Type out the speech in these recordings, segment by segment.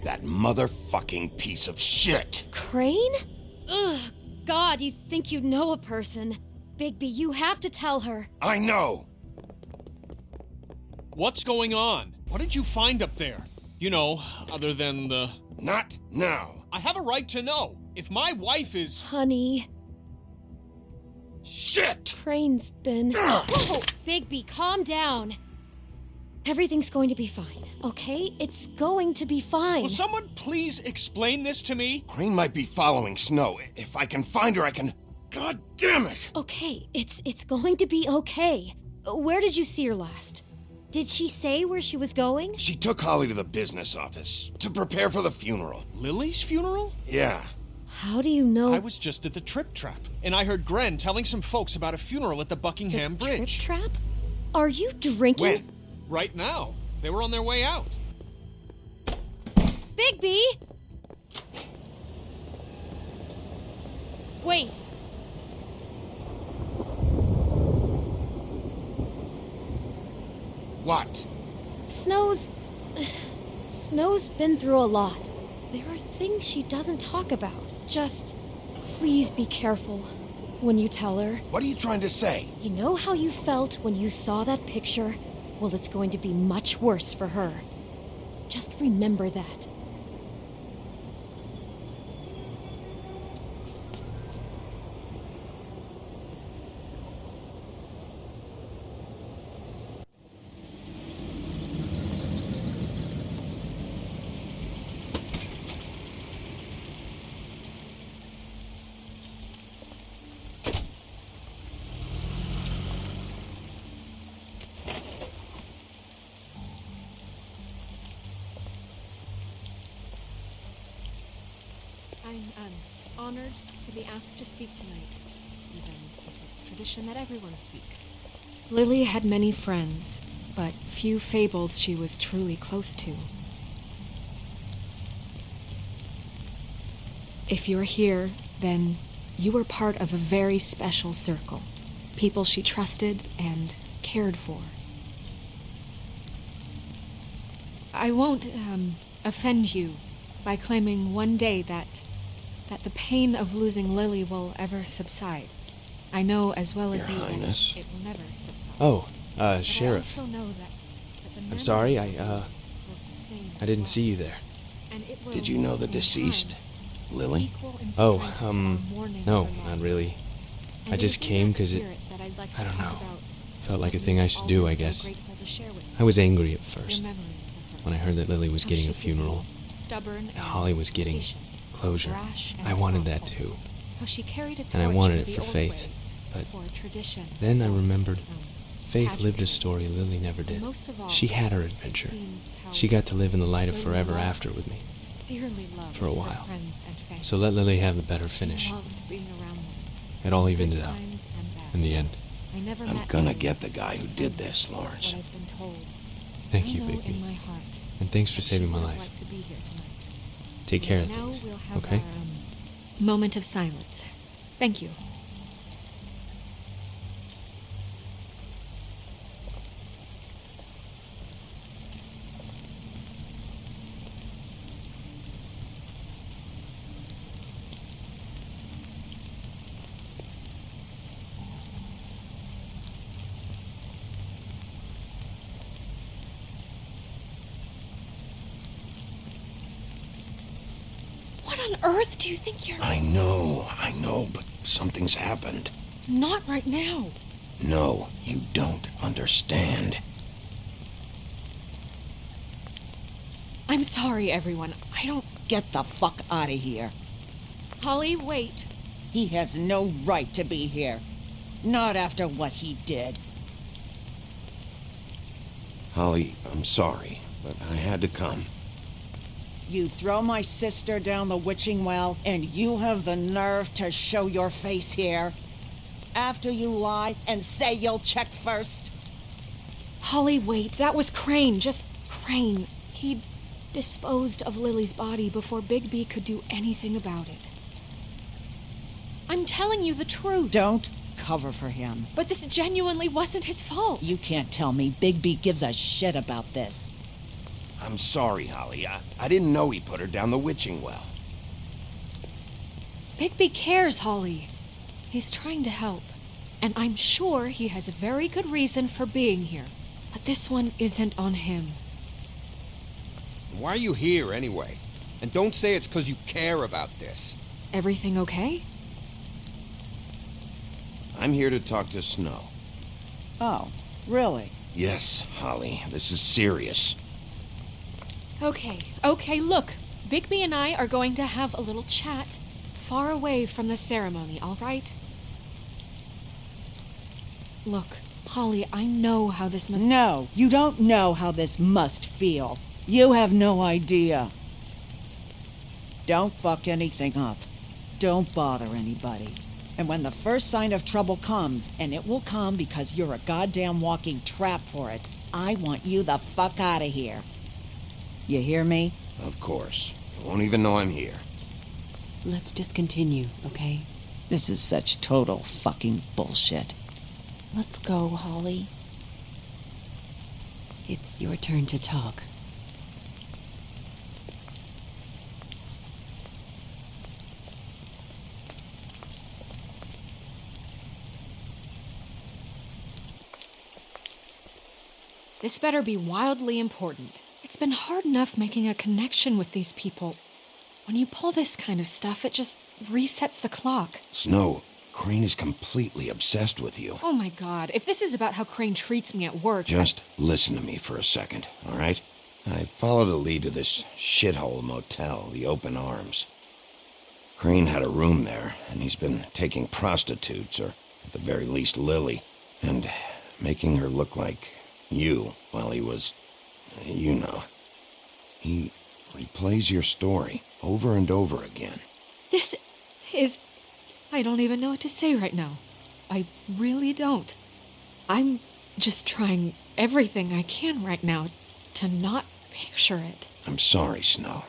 That motherfucking piece of shit! Crane? Ugh, God, you'd think you'd know a person. Bigby, you have to tell her. I know! What's going on? What did you find up there? You know, other than the... Not now. I have a right to know. If my wife is... Honey, Shit! Crane's been... Whoa! Bigby, calm down. Everything's going to be fine, okay? It's going to be fine. Will someone please explain this to me? Crane might be following Snow. If I can find her, I can... God damn it! Okay, it's going to be okay. Where did you see her last? Did she say where she was going? She took Holly to the business office to prepare for the funeral. Lily's funeral? Yeah. How do you know? I was just at the Trip Trap, and I heard Gren telling some folks about a funeral at the Buckingham Bridge. Trip Trap? Are you drinking? When? Right now. They were on their way out. Bigby! Wait. What? Snow's been through a lot. There are things she doesn't talk about. Just please be careful when you tell her. What are you trying to say? You know how you felt when you saw that picture? Well, it's going to be much worse for her. Just remember that. I'm honored to be asked to speak tonight, even if it's tradition that everyone speak. Lily had many friends, but few fables she was truly close to. If you're here, then you were part of a very special circle. People she trusted and cared for. I won't, offend you by claiming one day that the pain of losing Lily will ever subside. I know as well as Your you Highness. that it will never subside. Oh, But Sheriff. I also know that the I'm memory sorry, of Lily will sustain I as didn't well. see you there. And it will, Did you know the in deceased? time, Lily? equal in Oh, strength to our mourning no, of her not loss. really. And I it just is in came that 'cause it- spirit that I'd like I to don't talk know. about Felt like a what thing you've I should do, I always so guess. grateful to share with I was angry at me. first, Your memories of her. when I heard that Lily was How getting she a could be funeral. stubborn And and Holly was getting patient, closure. brash and I wanted that thoughtful. too. How she carried a And I torch wanted for it the for old Faith, ways, but for a tradition. Then I remembered Um, Faith pageantry. lived a story Lily never did. And most of all, She had her it adventure. seems how She got to live in the light of Lily forever loved- after with me. dearly loved for a her while. friends and family. So let Lily have the better She finish. loved being around them. It all Good evens out times and bad. in the end. I never I'm met gonna Lily, get the guy who did but this, Lawrence. what I've been told. Thank I you, know in Bigby. my heart And thanks for that she saving my would have life. liked to be here tonight. Take care of Now things, we'll have okay? our, moment of silence. Thank you. What on earth do you think you're... I know, but something's happened. Not right now. No, you don't understand. I'm sorry, everyone. I don't... Get the fuck out of here. Holly, wait. He has no right to be here. Not after what he did. Holly, I'm sorry, but I had to come. You throw my sister down the witching well, and you have the nerve to show your face here? After you lie and say you'll check first? Holly, wait. That was Crane. Just Crane. He'd disposed of Lily's body before Bigby could do anything about it. I'm telling you the truth. Don't cover for him. But this genuinely wasn't his fault. You can't tell me Bigby gives a shit about this. I'm sorry, Holly. I didn't know he put her down the witching well. Bigby cares, Holly. He's trying to help. And I'm sure he has a very good reason for being here. But this one isn't on him. Why are you here, anyway? And don't say it's because you care about this. Everything okay? I'm here to talk to Snow. Oh, really? Yes, Holly, this is serious. Okay, look. Bigby and I are going to have a little chat far away from the ceremony, all right? Look, Holly, I know how this must... No, you don't know how this must feel. You have no idea. Don't fuck anything up. Don't bother anybody. And when the first sign of trouble comes, and it will come because you're a goddamn walking trap for it, I want you the fuck out of here. You hear me? Of course. You won't even know I'm here. Let's just continue, okay? This is such total fucking bullshit. Let's go, Holly. It's your turn to talk. This better be wildly important. It's been hard enough making a connection with these people. When you pull this kind of stuff, it just resets the clock. Snow, Crane is completely obsessed with you. Oh my god, if this is about how Crane treats me at work... Just listen to me for a second, all right? I followed a lead to this shithole motel, the Open Arms. Crane had a room there, and he's been taking prostitutes, or at the very least Lily, and making her look like you while he was, you know. He replays your story over and over again. This is... I don't even know what to say right now. I really don't. I'm just trying everything I can right now to not picture it. I'm sorry, Snow.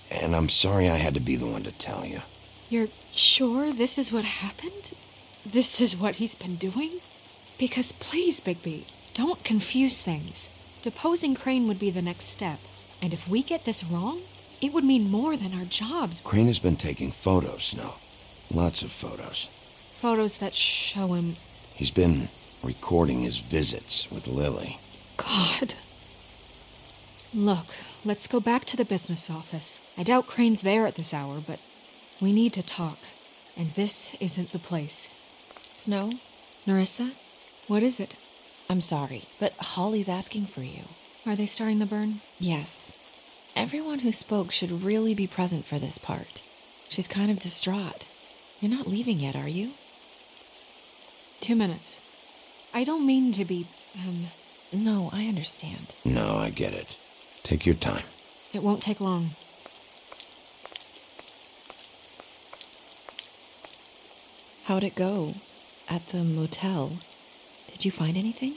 And I'm sorry I had to be the one to tell you. You're sure this is what happened? This is what he's been doing? Because please, Bigby, don't confuse things. Deposing Crane would be the next step. And if we get this wrong, it would mean more than our jobs. Crane has been taking photos, Snow. Lots of photos. Photos that show him... He's been recording his visits with Lily. God. Look, let's go back to the business office. I doubt Crane's there at this hour, but we need to talk. And this isn't the place. Snow? Nerissa? What is it? I'm sorry, but Holly's asking for you. Are they starting the burn? Yes. Everyone who spoke should really be present for this part. She's kind of distraught. You're not leaving yet, are you? 2 minutes. I don't mean to be, No, I understand. No, I get it. Take your time. It won't take long. How'd it go? At the motel? Did you find anything?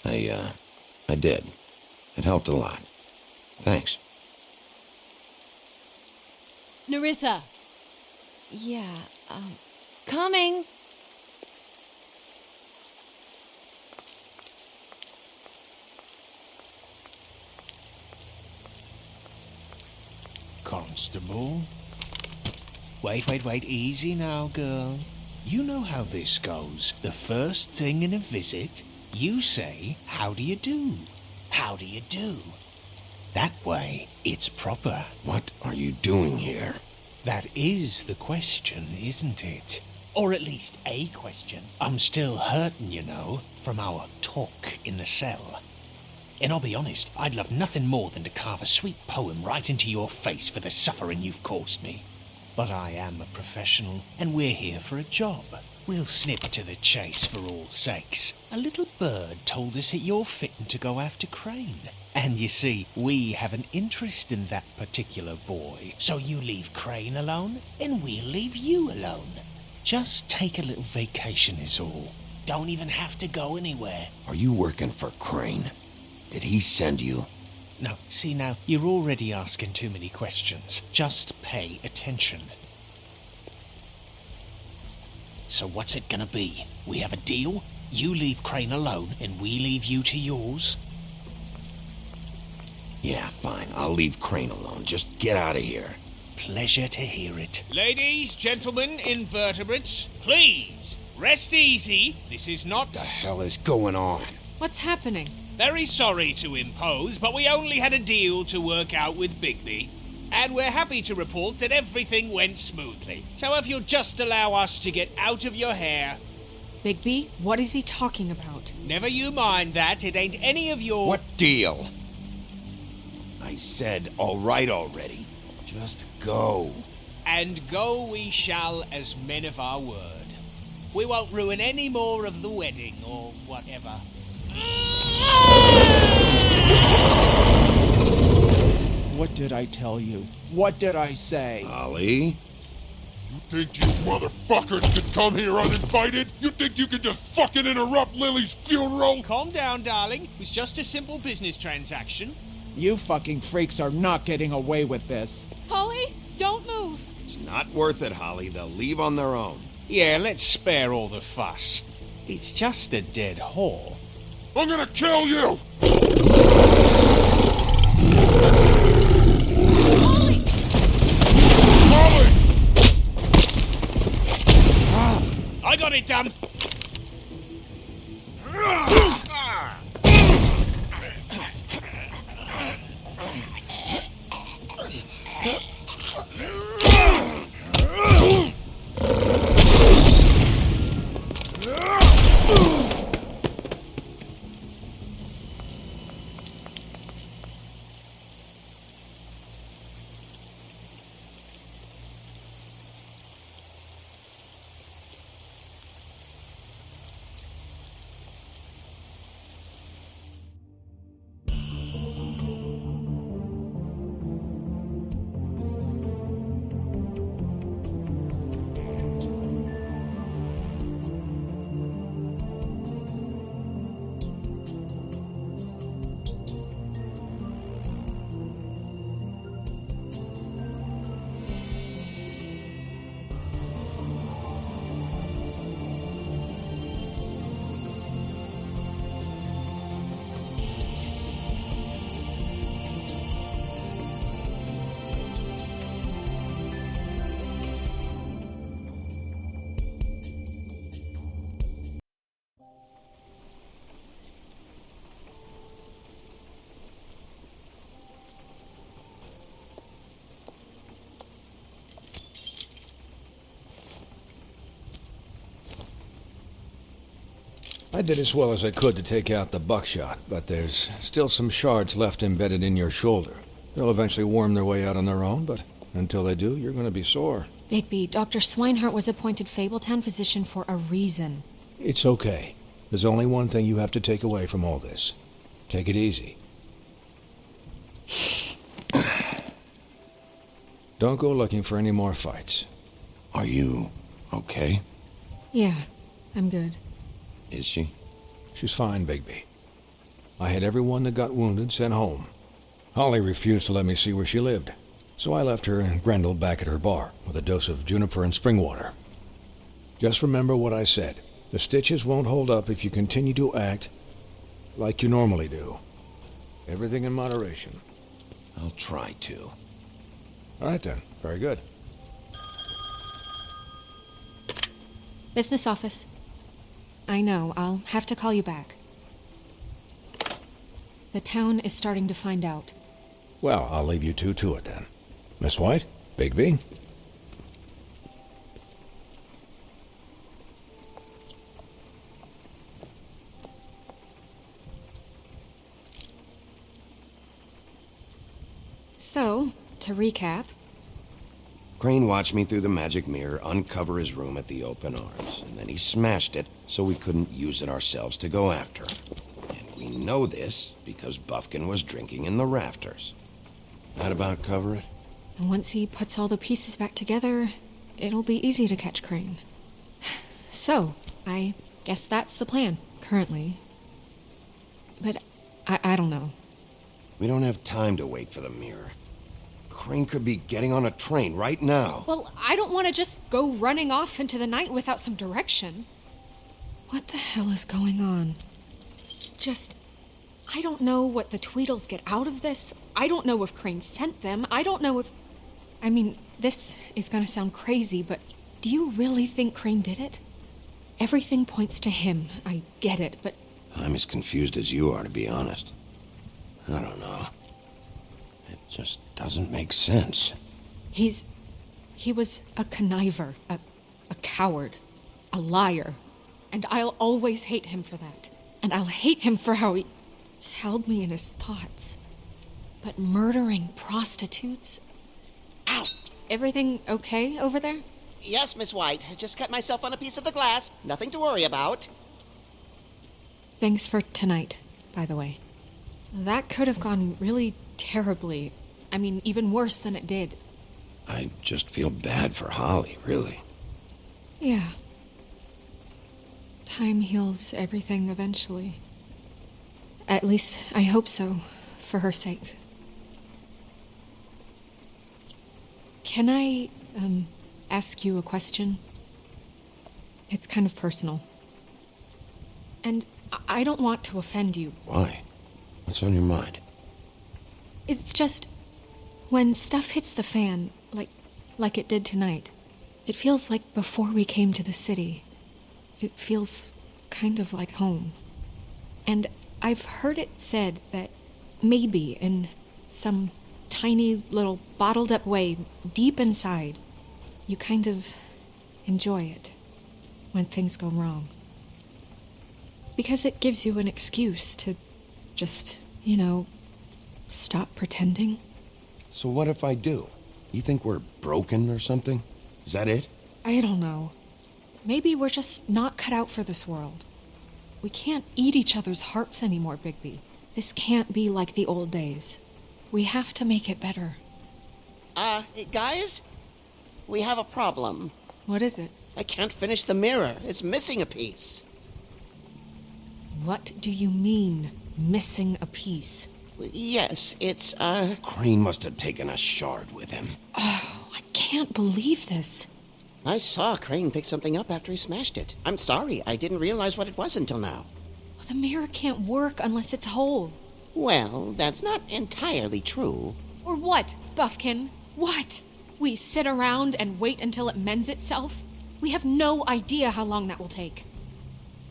I did. It helped a lot. Thanks. Nerissa! Yeah, coming! Constable? Wait, easy now, girl. You know how this goes. The first thing in a visit, you say, how do you do? How do you do? That way, it's proper. What are you doing here? That is the question, isn't it? Or at least a question. I'm still hurting, you know, from our talk in the cell. And I'll be honest, I'd love nothing more than to carve a sweet poem right into your face for the suffering you've caused me. But I am a professional, and we're here for a job. We'll snip to the chase for all sakes. A little bird told us that you're fitting to go after Crane. And you see, we have an interest in that particular boy. So you leave Crane alone, and we'll leave you alone. Just take a little vacation is all. Don't even have to go anywhere. Are you working for Crane? Did he send you? No, see now, you're already asking too many questions. Just pay attention. So what's it gonna be? We have a deal? You leave Crane alone, and we leave you to yours? Yeah, fine. I'll leave Crane alone. Just get out of here. Pleasure to hear it. Ladies, gentlemen, invertebrates, please, rest easy. This is not... What the hell is going on? What's happening? Very sorry to impose, but we only had a deal to work out with Bigby. And we're happy to report that everything went smoothly. So if you'll just allow us to get out of your hair... Bigby, what is he talking about? Never you mind that, it ain't any of your... What deal? I said all right already. Just go. And go we shall as men of our word. We won't ruin any more of the wedding or whatever. What did I tell you? What did I say? Holly? You think you motherfuckers could come here uninvited? You think you could just fucking interrupt Lily's funeral? Calm down, darling. It was just a simple business transaction. You fucking freaks are not getting away with this. Holly, don't move. It's not worth it, Holly. They'll leave on their own. Yeah, let's spare all the fuss. It's just a dead whore. I'm gonna kill you! Holly! Holly! I got it done. I did as well as I could to take out the buckshot, but there's still some shards left embedded in your shoulder. They'll eventually worm their way out on their own, but until they do, you're going to be sore. Bigby, Dr. Swinehart was appointed Fabletown physician for a reason. It's okay. There's only one thing you have to take away from all this. Take it easy. Don't go looking for any more fights. Are you okay? Yeah, I'm good. Is she? She's fine, Bigby. I had everyone that got wounded sent home. Holly refused to let me see where she lived, so I left her and Grendel back at her bar with a dose of juniper and spring water. Just remember what I said. The stitches won't hold up if you continue to act like you normally do. Everything in moderation. I'll try to. All right then. Very good. Business office. I know, I'll have to call you back. The town is starting to find out. Well, I'll leave you two to it then. Miss White? Bigby? So, to recap, Crane watched me through the magic mirror uncover his room at the open arms, and then he smashed it so we couldn't use it ourselves to go after him. And we know this because Buffkin was drinking in the rafters. That about cover it? and once he puts all the pieces back together, it'll be easy to catch Crane. So, I guess that's the plan, currently. But I don't know. We don't have time to wait for the mirror. Crane could be getting on a train right now. Well, I don't want to just go running off into the night without some direction. What the hell is going on? I don't know what the Tweedles get out of this. I don't know if Crane sent them. I don't know if... I mean, this is gonna sound crazy, but do you really think Crane did it? Everything points to him. I get it, but... I'm as confused as you are, to be honest. I don't know. It just doesn't make sense. He was a conniver, a coward, a liar. And I'll always hate him for that. And I'll hate him for how he held me in his thoughts. But murdering prostitutes? Ow! Everything okay over there? Yes, Miss White. I just cut myself on a piece of the glass. Nothing to worry about. Thanks for tonight, by the way. That could have gone really terribly. I mean, even worse than it did. I just feel bad for Holly, really. Yeah. Time heals everything eventually. At least, I hope so, for her sake. Can I, ask you a question? It's kind of personal. And I don't want to offend you. Why? What's on your mind? It's just, when stuff hits the fan, like it did tonight, it feels like before we came to the city. It feels kind of like home. And I've heard it said that maybe in some tiny little bottled up way deep inside, you kind of enjoy it when things go wrong. Because it gives you an excuse to just, stop pretending. So what if I do? You think we're broken or something? Is that it? I don't know. Maybe we're just not cut out for this world. We can't eat each other's hearts anymore, Bigby. This can't be like the old days. We have to make it better. Guys? We have a problem. What is it? I can't finish the mirror. It's missing a piece. What do you mean, missing a piece? Yes, it's, Crane must have taken a shard with him. Oh, I can't believe this. I saw Crane pick something up after he smashed it. I'm sorry, I didn't realize what it was until now. Well, the mirror can't work unless it's whole. Well, that's not entirely true. Or what, Buffkin? What? We sit around and wait until it mends itself? We have no idea how long that will take.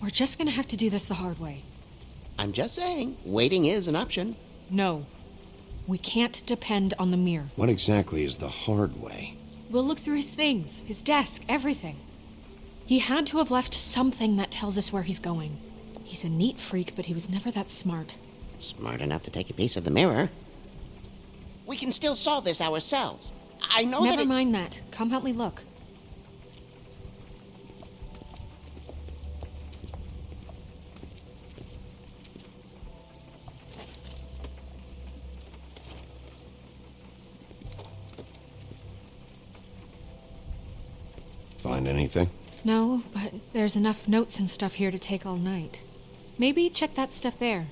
We're just gonna have to do this the hard way. I'm just saying, waiting is an option. No. We can't depend on the mirror. What exactly is the hard way? We'll look through his things, his desk, everything. He had to have left something that tells us where he's going. He's a neat freak, but he was never that smart. Smart enough to take a piece of the mirror. We can still solve this ourselves. I know Never mind that. Come help me look. Find anything? No, but there's enough notes and stuff here to take all night. Maybe check that stuff there.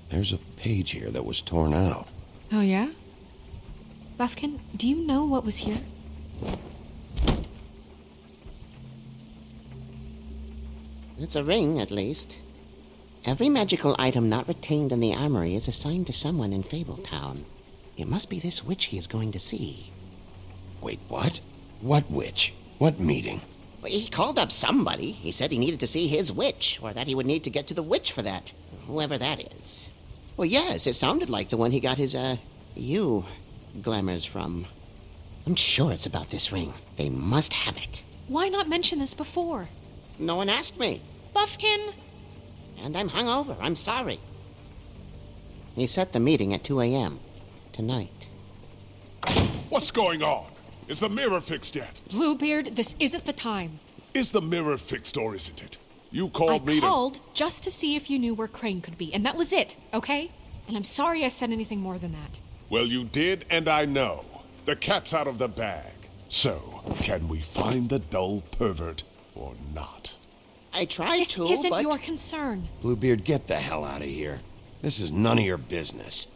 There's a page here that was torn out. Oh, yeah? Buffkin, do you know what was here? It's a ring, at least. Every magical item not retained in the armory is assigned to someone in Fabletown. It must be this witch he is going to see. Wait, what? What witch? What meeting? He called up somebody. He said he needed to see his witch, or that he would need to get to the witch for that. Whoever that is. Well, yes, it sounded like the one he got his, glamours from. I'm sure it's about this ring. They must have it. Why not mention this before? No one asked me. Buffkin! And I'm hungover. I'm sorry. He set the meeting at 2 a.m. tonight. What's going on? Is the mirror fixed yet? Bluebeard, this isn't the time. Is the mirror fixed or isn't it? You called me I called just to see if you knew where Crane could be, and that was it, okay? And I'm sorry I said anything more than that. Well, you did, and I know. The cat's out of the bag. So, can we find the dull pervert or not? I tried This to, isn't but... your concern. Bluebeard, get the hell out of here. This is none of your business.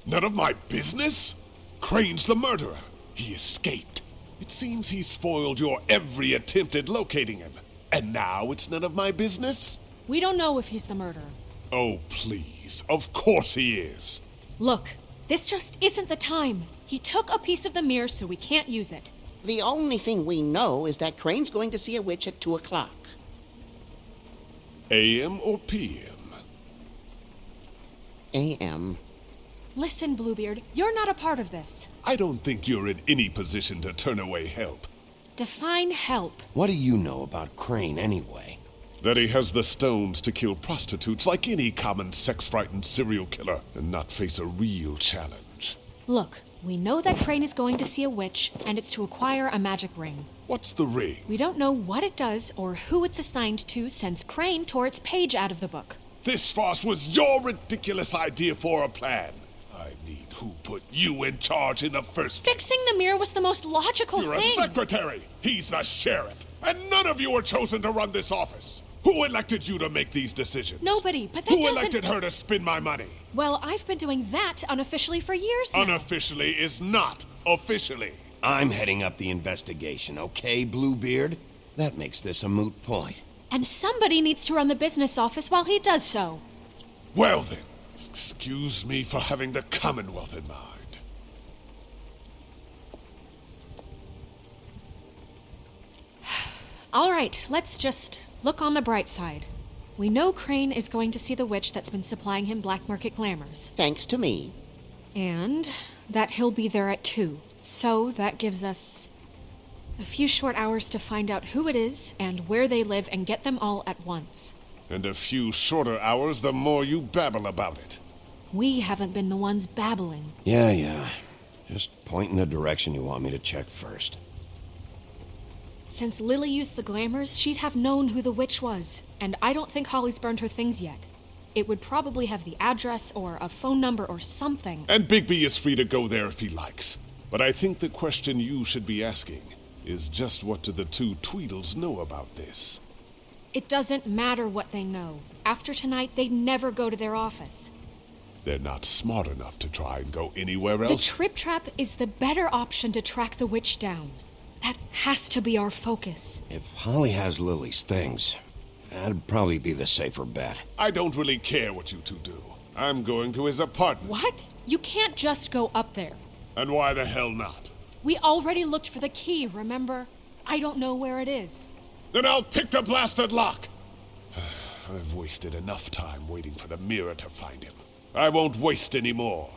None of my business? Crane's the murderer. He escaped. It seems he spoiled your every attempt at locating him. And now it's none of my business? We don't know if he's the murderer. Oh, please. Of course he is. Look, this just isn't the time. He took a piece of the mirror, so we can't use it. The only thing we know is that Crane's going to see a witch at 2 o'clock. AM or PM? AM. Listen, Bluebeard, you're not a part of this. I don't think you're in any position to turn away help. Define help. What do you know about Crane, anyway? That he has the stones to kill prostitutes like any common sex-frightened serial killer and not face a real challenge. Look, we know that Crane is going to see a witch, and it's to acquire a magic ring. What's the ring? We don't know what it does or who it's assigned to since Crane tore its page out of the book. This farce was your ridiculous idea for a plan. I mean, who put you in charge in the first place? Fixing the mirror was the most logical You're thing. a secretary. He's the sheriff. And none of you were chosen to run this office. Who elected you to make these decisions? Nobody, but that Who doesn't... elected her to spend my money? Well, I've been doing that unofficially for years now. Unofficially is not officially. I'm heading up the investigation, okay, Bluebeard? That makes this a moot point. And somebody needs to run the business office while he does so. Well then, excuse me for having the Commonwealth in mind. All right, let's just look on the bright side. We know Crane is going to see the witch that's been supplying him black market glamours. Thanks to me. And that he'll be there at 2. So that gives us a few short hours to find out who it is and where they live and get them all at once. And a few shorter hours the more you babble about it. We haven't been the ones babbling. Yeah. Just point in the direction you want me to check first. Since Lily used the glamours, she'd have known who the witch was, and I don't think Holly's burned her things yet. It would probably have the address or a phone number or something. And Bigby is free to go there if he likes. But I think the question you should be asking is just what do the two Tweedles know about this? It doesn't matter what they know. After tonight, they'd never go to their office. They're not smart enough to try and go anywhere The else. Trip Trap is the better option to track the witch down. That has to be our focus. If Holly has Lily's things, that'd probably be the safer bet. I don't really care what you two do. I'm going to his apartment. What? You can't just go up there. And why the hell not? We already looked for the key, remember? I don't know where it is. Then I'll pick the blasted lock! I've wasted enough time waiting for the mirror to find him. I won't waste any more.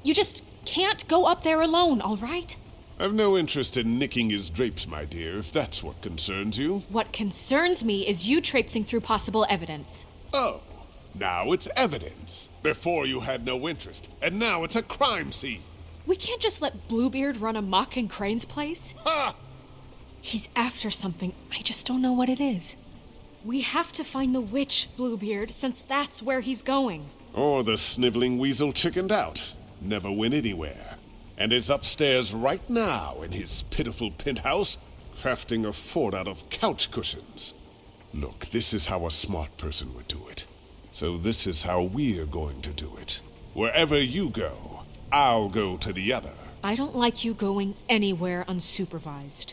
You just can't go up there alone, all right? I've no interest in nicking his drapes, my dear, if that's what concerns you. What concerns me is you traipsing through possible evidence. Oh, now it's evidence. Before you had no interest, and now it's a crime scene. We can't just let Bluebeard run amok in Crane's place. Ha! He's after something. I just don't know what it is. We have to find the witch, Bluebeard, since that's where he's going. Or the sniveling weasel chickened out. Never went anywhere. And is upstairs right now in his pitiful penthouse, crafting a fort out of couch cushions. Look, this is how a smart person would do it. So this is how we're going to do it. Wherever you go, I'll go to the other. I don't like you going anywhere unsupervised.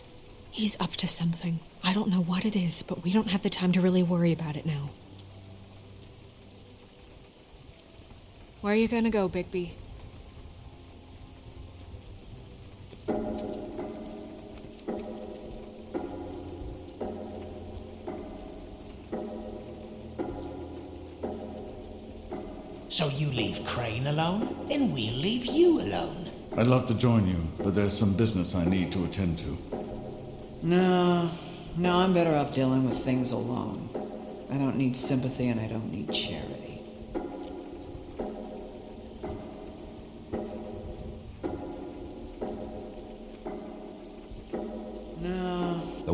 He's up to something. I don't know what it is, but we don't have the time to really worry about it now. Where are you gonna go, Bigby? So you leave Crane alone, and we'll leave you alone. I'd love to join you, but there's some business I need to attend to. No, I'm better off dealing with things alone. I don't need sympathy and I don't need charity.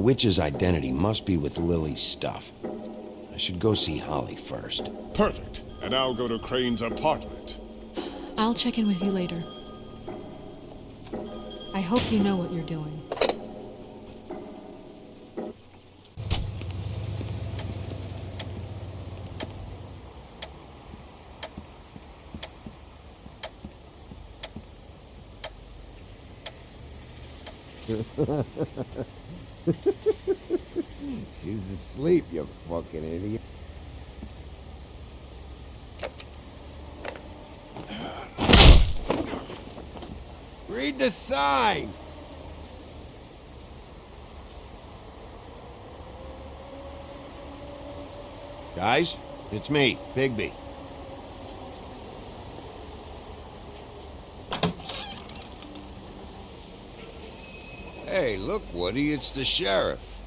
witch's identity must be with Lily's stuff. I should go see Holly first. Perfect. And I'll go to Crane's apartment. I'll check in with you later. I hope you know what you're doing. She's asleep, you fucking idiot. Read the sign! Guys, it's me, Bigby. Hey, look, Woody, it's the sheriff.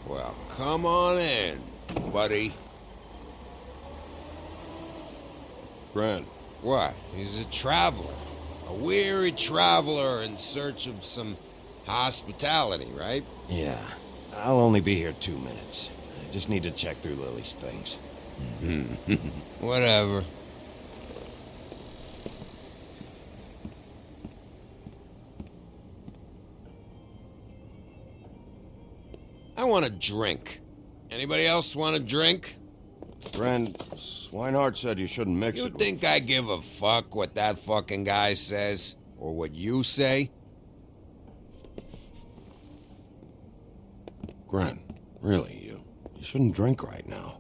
Well, come on in, buddy. Grant. What? He's a traveler. A weary traveler in search of some hospitality, right? Yeah, I'll only be here 2 minutes. I just need to check through Lily's things. Whatever. I want a drink. Anybody else want a drink? Friend, Swinehart said you shouldn't mix You it think I give a fuck what that fucking guy says? Or what you say? Grant, really, you shouldn't drink right now.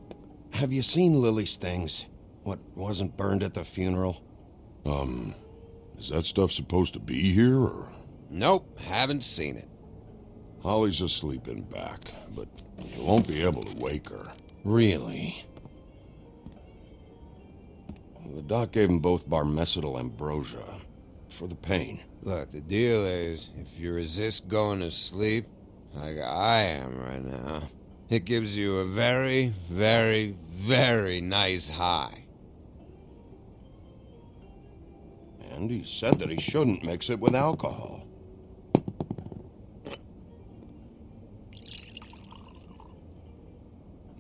Have you seen Lily's things? What wasn't burned at the funeral? Is that stuff supposed to be here, or? Nope, haven't seen it. Holly's asleep in back, but you won't be able to wake her. Really? The doc gave them both barmecidal ambrosia for the pain. Look, the deal is, if you resist going to sleep, like I am right now, it gives you a very, very, very nice high. And he said that he shouldn't mix it with alcohol.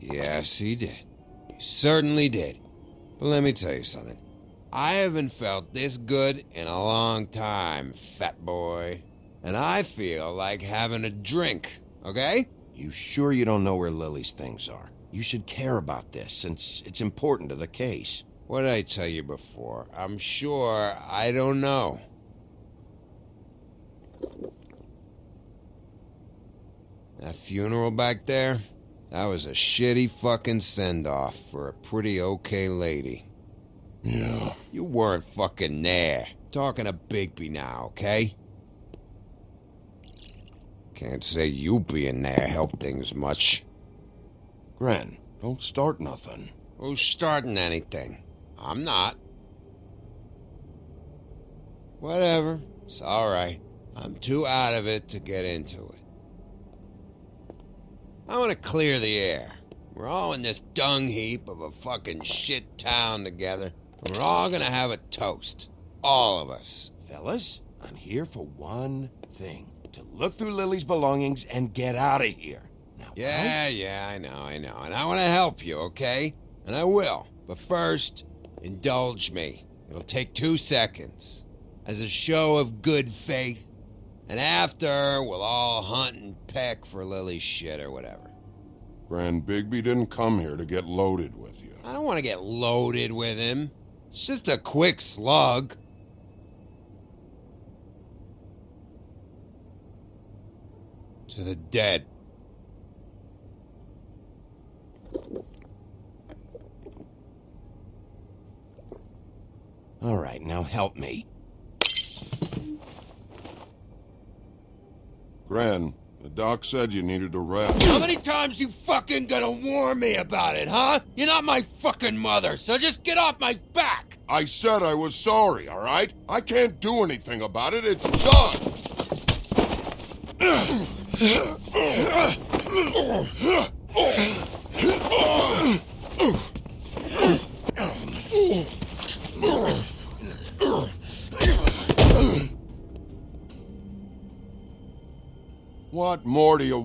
Yes, he did. He certainly did. But let me tell you something. I haven't felt this good in a long time, fat boy. And I feel like having a drink, okay? You sure you don't know where Lily's things are? You should care about this, since it's important to the case. What did I tell you before? I'm sure I don't know. That funeral back there? That was a shitty fucking send-off for a pretty okay lady. Yeah. You weren't fucking there. Talking to Bigby now, okay? Can't say you being there helped things much. Gren, don't start nothing. Who's starting anything? I'm not. Whatever. It's alright. I'm too out of it to get into it. I want to clear the air. We're all in this dung heap of a fucking shit town together. And we're all gonna have a toast. All of us. Fellas, I'm here for one thing. To look through Lily's belongings and get out of here. Now, Yeah, I know. And I want to help you, okay? And I will. But first, indulge me. It'll take 2 seconds. As a show of good faith. And after, we'll all hunt and peck for Lily's shit or whatever. Grand Bigby didn't come here to get loaded with you. I don't want to get loaded with him. It's just a quick slug. To the dead. All right, now help me. Gran, the doc said you needed a rest. How many times you fucking gonna warn me about it, huh? You're not my fucking mother, so just get off my back! I said I was sorry, all right? I can't do anything about it. It's done!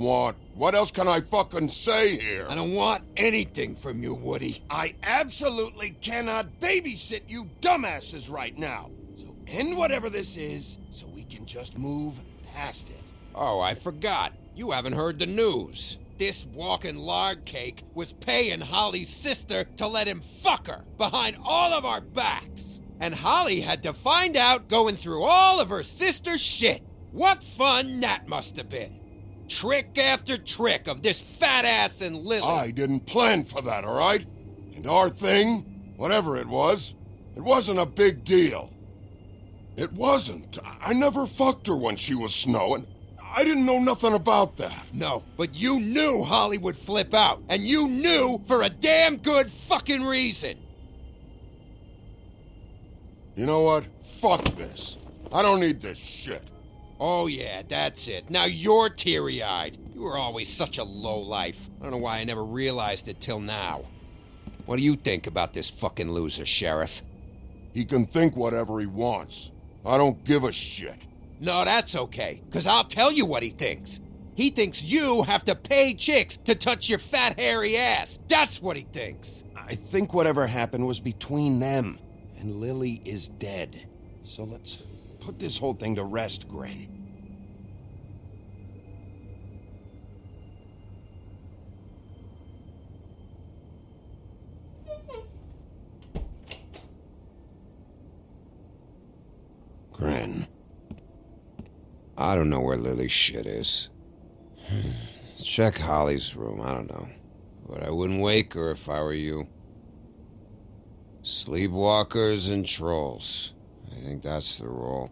want? What else can I fucking say here? I don't want anything from you, Woody. I absolutely cannot babysit you dumbasses right now. So end whatever this is, so we can just move past it. Oh, I forgot. You haven't heard the news. This walking lard cake was paying Holly's sister to let him fuck her behind all of our backs. And Holly had to find out going through all of her sister's shit. What fun that must have been. Trick after trick of this fat ass and Lily. I didn't plan for that, all right? And our thing, whatever it wasn't a big deal. It wasn't. I never fucked her when she was snowing. I didn't know nothing about that. No, but you knew Holly would flip out. And you knew for a damn good fucking reason. You know what? Fuck this. I don't need this shit. Oh yeah, that's it. Now you're teary-eyed. You were always such a lowlife. I don't know why I never realized it till now. What do you think about this fucking loser, Sheriff? He can think whatever he wants. I don't give a shit. No, that's okay, because I'll tell you what he thinks. He thinks you have to pay chicks to touch your fat, hairy ass. That's what he thinks. I think whatever happened was between them, and Lily is dead. So let's put this whole thing to rest, Grin. Grin. I don't know where Lily's shit is. Check Holly's room, I don't know. But I wouldn't wake her if I were you. Sleepwalkers and trolls. I think that's the rule.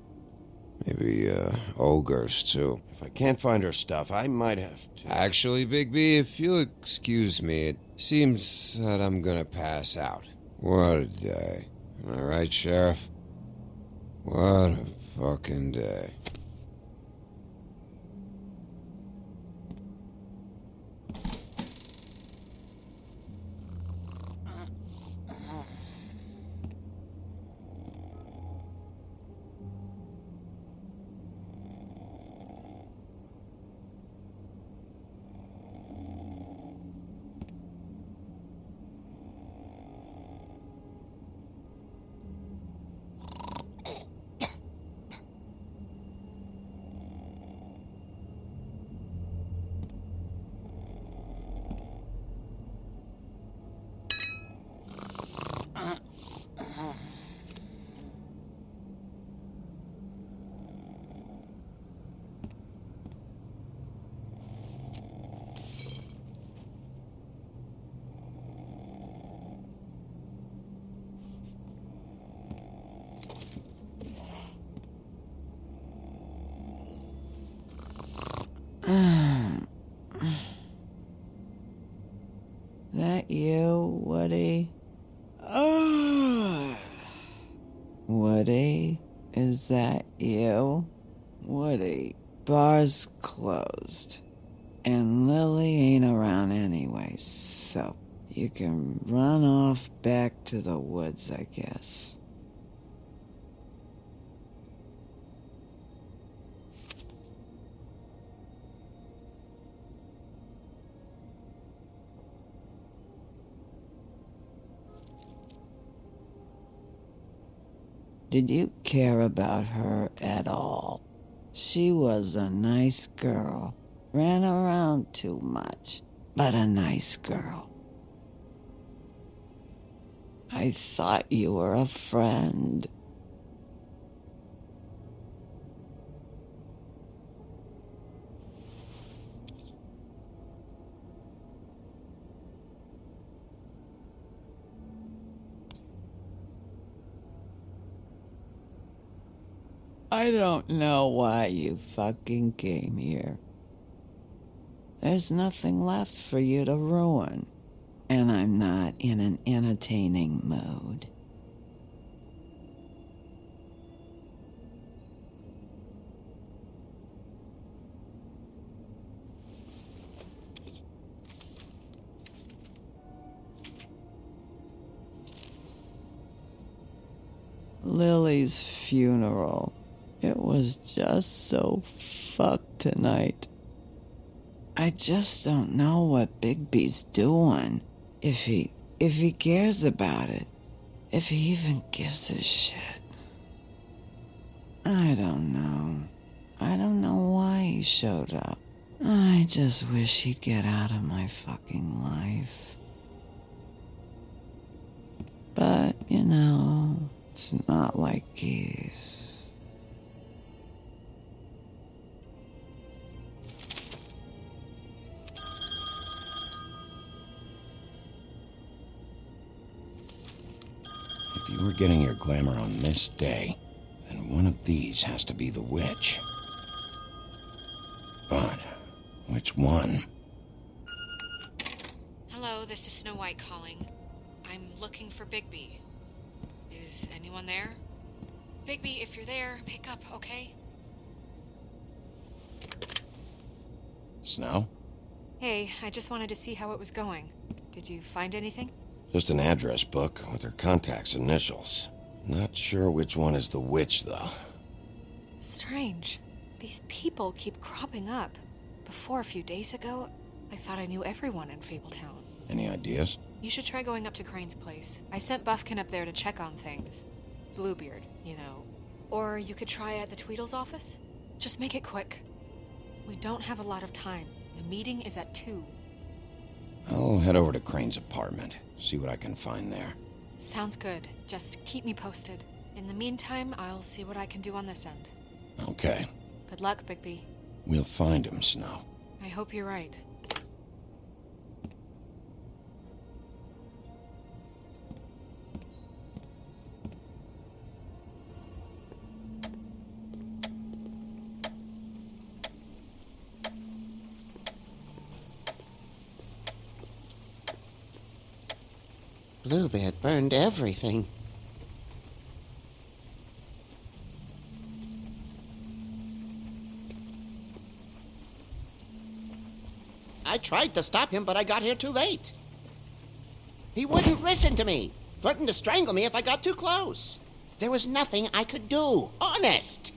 Maybe, ogres, too. If I can't find her stuff, I might have to... Actually, Bigby, if you'll excuse me, it seems that I'm gonna pass out. What a day. Am I right, Sheriff? What a fucking day. That you, Woody? Woody? Is that you? Woody, bar's closed. And Lily ain't around anyway, so you can run off back to the woods, I guess. Did you care about her at all? She was a nice girl. Ran around too much, but a nice girl. I thought you were a friend. I don't know why you fucking came here. There's nothing left for you to ruin, and I'm not in an entertaining mood. Lily's funeral. It was just so fucked tonight. I just don't know what Bigby's doing. If he cares about it. If he even gives a shit. I don't know. I don't know why he showed up. I just wish he'd get out of my fucking life. But, you know, it's not like he's... If you were getting your glamour on this day, then one of these has to be the witch. But which one? Hello, this is Snow White calling. I'm looking for Bigby. Is anyone there? Bigby, if you're there, pick up, okay? Snow? Hey, I just wanted to see how it was going. Did you find anything? Just an address book with her contact's initials. Not sure which one is the witch, though. Strange. These people keep cropping up. Before, a few days ago, I thought I knew everyone in Fabletown. Any ideas? You should try going up to Crane's place. I sent Buffkin up there to check on things. Bluebeard, you know. Or you could try at the Tweedle's office. Just make it quick. We don't have a lot of time. The meeting is at 2. I'll head over to Crane's apartment, see what I can find there. Sounds good. Just keep me posted. In the meantime, I'll see what I can do on this end. Okay. Good luck, Bigby. We'll find him, Snow. I hope you're right. Bluebeard burned everything. I tried to stop him, but I got here too late. He wouldn't listen to me. Threatened to strangle me if I got too close. There was nothing I could do. Honest.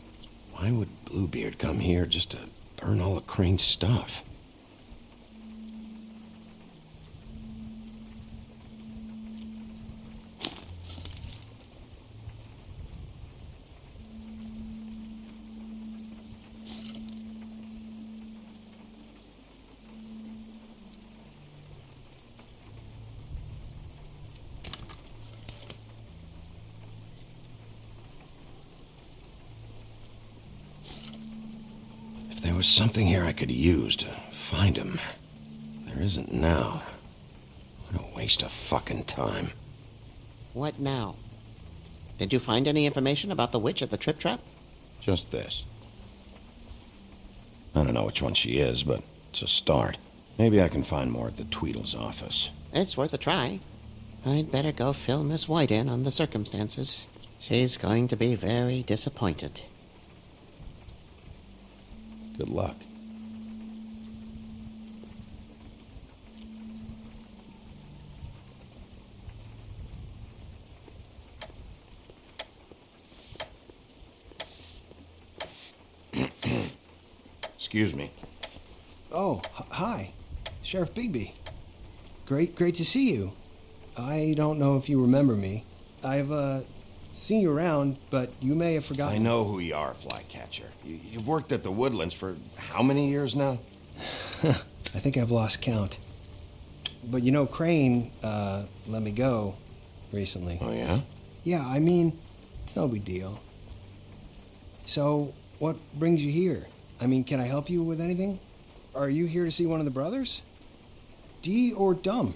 Why would Bluebeard come here just to burn all of Crane's stuff? If there was something here I could use to find him, there isn't now. What a waste of fucking time. What now? Did you find any information about the witch at the Trip Trap? Just this. I don't know which one she is, but it's a start. Maybe I can find more at the Tweedle's office. It's worth a try. I'd better go fill Miss White in on the circumstances. She's going to be very disappointed. Good luck. Excuse me. Oh, hi. Sheriff Bigby. Great to see you. I don't know if you remember me. I've, seen you around, but you may have forgotten. I know who you are, Flycatcher. You've worked at the Woodlands for how many years now? I think I've lost count. But you know, Crane, let me go recently. Oh, yeah? Yeah, I mean, it's no big deal. So, what brings you here? I mean, can I help you with anything? Are you here to see one of the brothers? Dee or Dumb?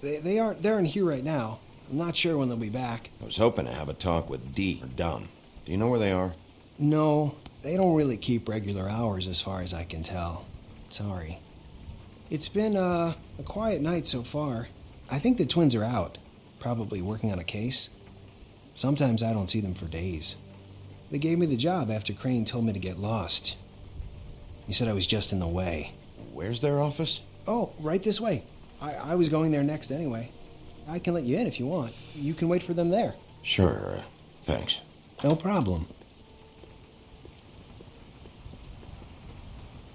They're in here right now. I'm not sure when they'll be back. I was hoping to have a talk with Dee or Dumb. Do you know where they are? No, they don't really keep regular hours as far as I can tell. Sorry. It's been, a quiet night so far. I think the twins are out, probably working on a case. Sometimes I don't see them for days. They gave me the job after Crane told me to get lost. He said I was just in the way. Where's their office? Oh, right this way. I was going there next anyway. I can let you in if you want. You can wait for them there. Sure, thanks. No problem.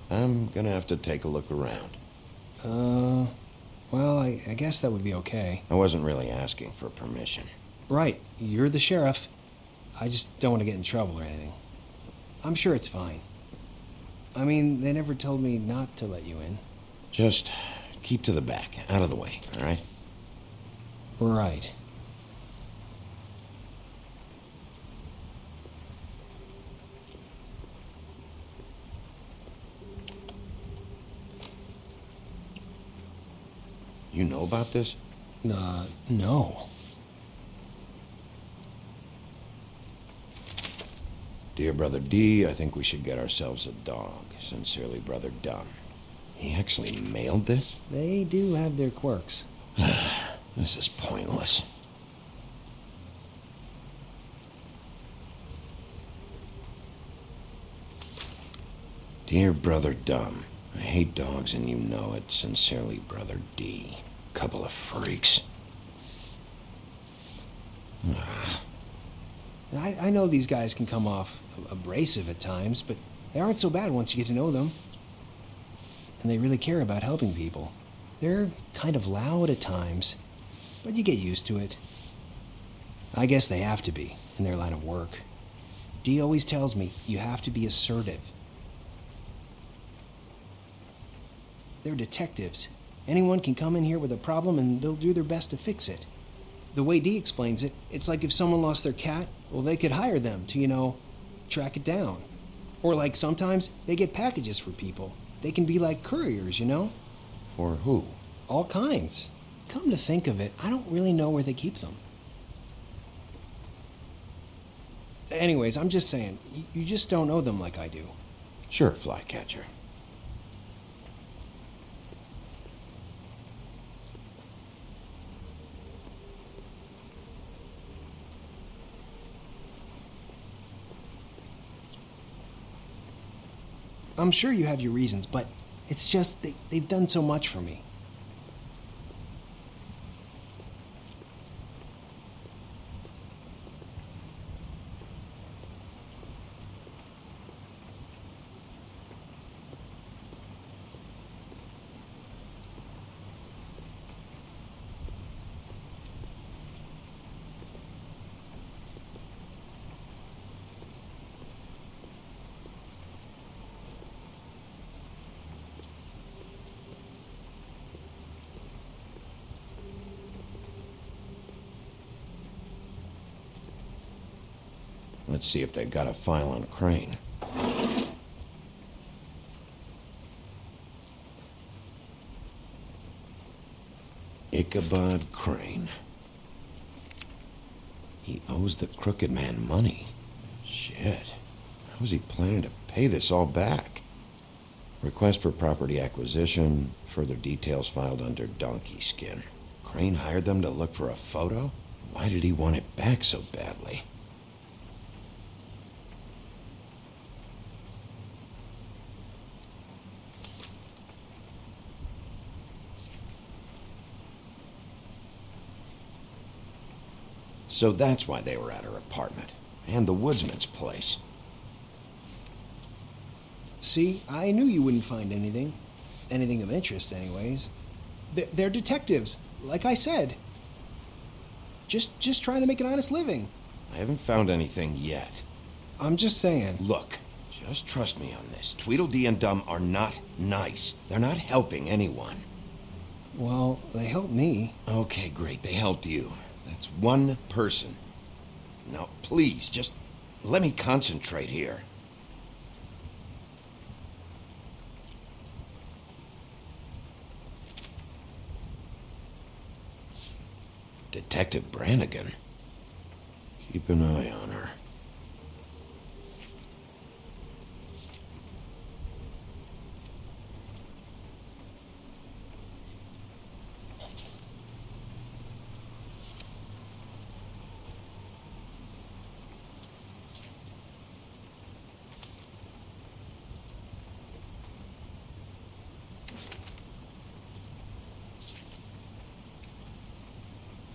I'm gonna have to take a look around. Well, I guess that would be okay. I wasn't really asking for permission. Right, you're the sheriff. I just don't want to get in trouble or anything. I'm sure it's fine. I mean, they never told me not to let you in. Just keep to the back, out of the way, all right? Right. You know about this? No. Dear Brother D, I think we should get ourselves a dog. Sincerely, Brother Dunn. He actually mailed this? They do have their quirks. This is pointless. Dear Brother Dumb, I hate dogs and you know it. Sincerely, Brother D. Couple of freaks. I know these guys can come off abrasive at times, but they aren't so bad once you get to know them. And they really care about helping people. They're kind of loud at times, but you get used to it. I guess they have to be, in their line of work. Dee always tells me you have to be assertive. They're detectives. Anyone can come in here with a problem and they'll do their best to fix it. The way Dee explains it, it's like if someone lost their cat, well, they could hire them to, track it down. Or like sometimes they get packages for people. They can be like couriers, For who? All kinds. Come to think of it, I don't really know where they keep them. Anyways, I'm just saying, you just don't know them like I do. Sure, Flycatcher. I'm sure you have your reasons, but it's just they've done so much for me. Let's see if they got a file on Crane. Ichabod Crane. He owes the crooked man money. Shit. How was he planning to pay this all back? Request for property acquisition. Further details filed under donkey skin. Crane hired them to look for a photo? Why did he want it back so badly? So that's why they were at her apartment. And the woodsman's place. See, I knew you wouldn't find anything. Anything of interest, anyways. They're detectives, like I said. Just trying to make an honest living. I haven't found anything yet. I'm just saying. Look, just trust me on this. Tweedledee and Dum are not nice. They're not helping anyone. Well, they helped me. Okay, great. They helped you. That's one person. Now, please, just let me concentrate here. Detective Brannigan. Keep an eye on her.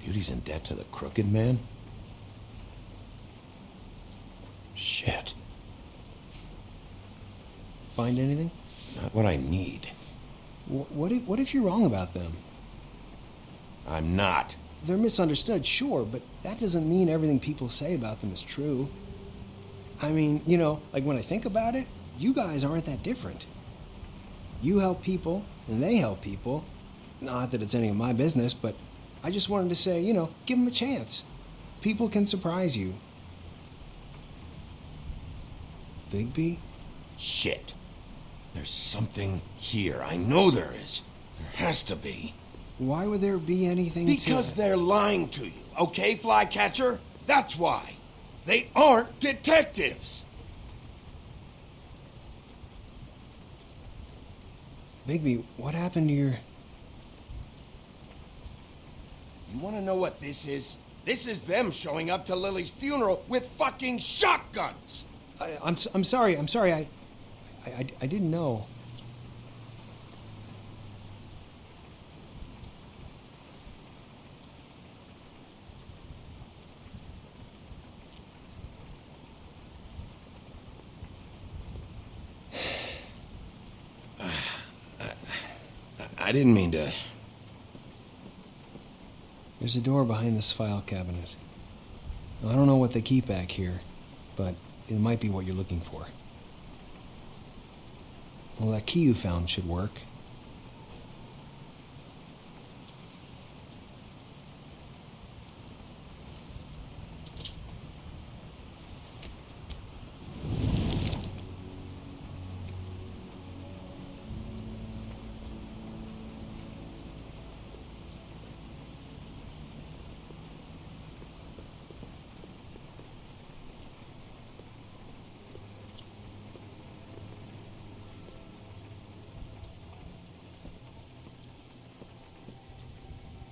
Beauty's in debt to the crooked man? Shit. Find anything? not what I need. What if you're wrong about them? I'm not. They're misunderstood, sure, but that doesn't mean everything people say about them is true. I mean, you know, like when I think about it, you guys aren't that different. You help people, and they help people. Not that it's any of my business, but I just wanted to say, you know, give them a chance. People can surprise you. Bigby? Shit. There's something here. I know there is. There has to be. Why would there be anything Because they're lying to you, okay, Flycatcher? That's why. They aren't detectives. Bigby, what happened to your... You want to know what this is? This is them showing up to Lily's funeral with fucking shotguns. I'm sorry. I didn't know. I didn't mean to... There's a door behind this file cabinet. I don't know what they keep back here, but it might be what you're looking for. Well, that key you found should work.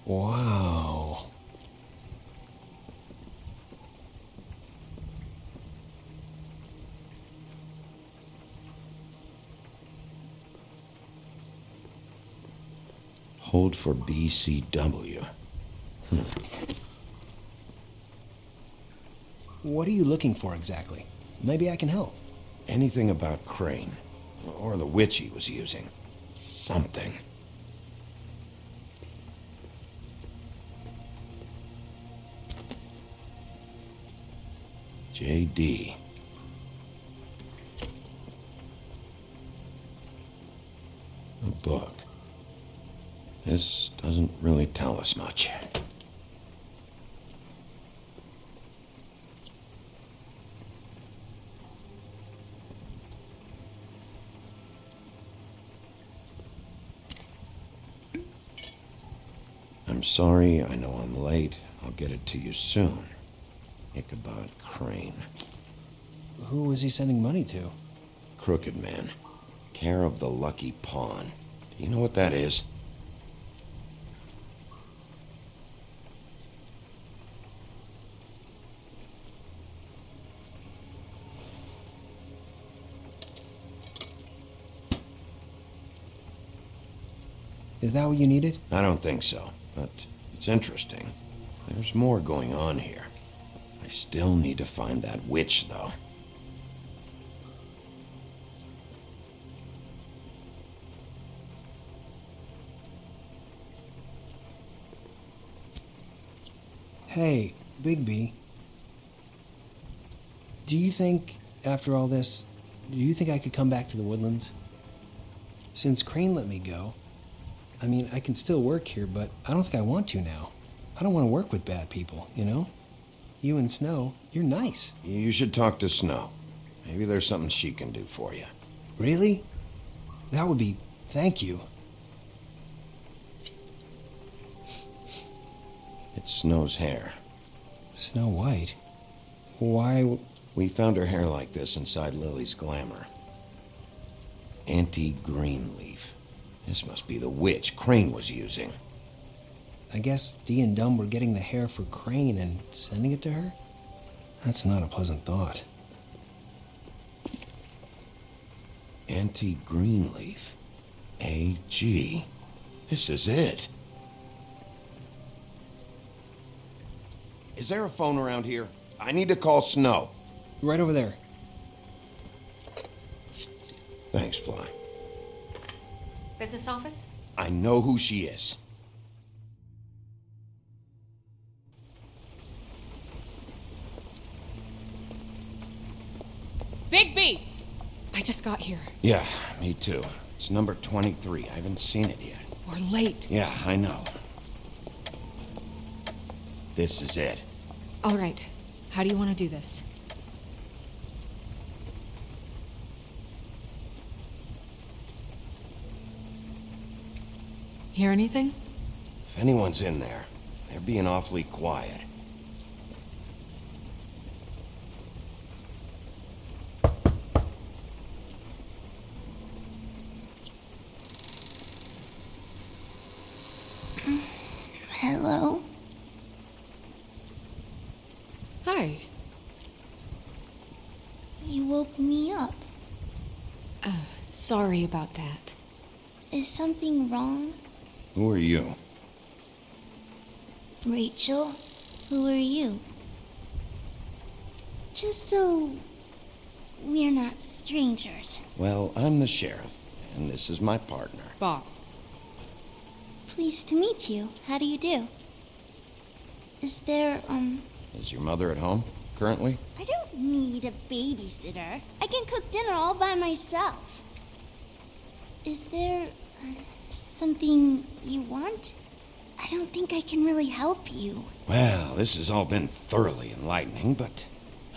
Wow. Hold for BCW. What are you looking for exactly? Maybe I can help. Anything about Crane, or the witch he was using. Something. JD. A book. This doesn't really tell us much. I'm sorry, I know I'm late. I'll get it to you soon. Ichabod Crane. Who was he sending money to? Crooked Man. Care of the Lucky Pawn. Do you know what that is? Is that what you needed? I don't think so, but it's interesting. There's more going on here. I still need to find that witch, though. Hey, Bigby. Do you think, after all this, do you think I could come back to the Woodlands? Since Crane let me go, I mean, I can still work here, but I don't think I want to now. I don't want to work with bad people, you know? You and Snow, you're nice. You should talk to Snow. Maybe there's something she can do for you. Really? That would be... thank you. It's Snow's hair. Snow White? Why... We found her hair like this inside Lily's glamour. Anti-Greenleaf. This must be the witch Crane was using. I guess Dee and Dumb were getting the hair for Crane and sending it to her? That's not a pleasant thought. Anti-Greenleaf. AG. This is it. Is there a phone around here? I need to call Snow. Right over there. Thanks, Fly. Business office? I know who she is. Bigby! I just got here. Yeah, me too. It's number 23. I haven't seen it yet. We're late. Yeah, I know. This is it. All right. How do you want to do this? Hear anything? If anyone's in there, they're being awfully quiet. Hello? Hi. You woke me up. Sorry about that. Is something wrong? Who are you? Rachel? Who are you? Just so we're not strangers. Well, I'm the sheriff, and this is my partner. Boss. Pleased to meet you. How do you do? Is there, Is your mother at home, currently? I don't need a babysitter. I can cook dinner all by myself. Is there, something you want? I don't think I can really help you. Well, this has all been thoroughly enlightening, but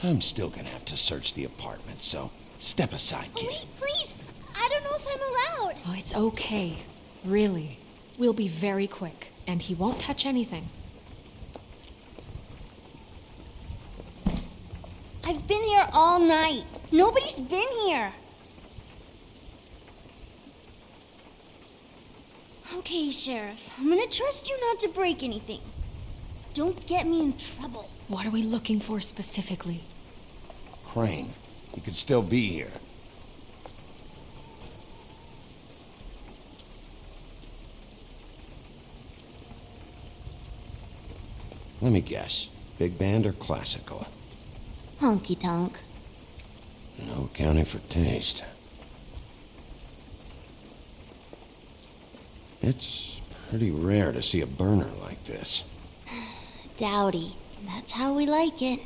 I'm still gonna have to search the apartment, so step aside, kid. Wait, please! I don't know if I'm allowed! Oh, it's okay. Really. We'll be very quick, and he won't touch anything. I've been here all night. Nobody's been here. Okay, Sheriff. I'm gonna trust you not to break anything. Don't get me in trouble. What are we looking for specifically? Crane, he could still be here. Let me guess. Big band or classical? Honky tonk. No accounting for taste. It's pretty rare to see a burner like this. Dowdy. That's how we like it.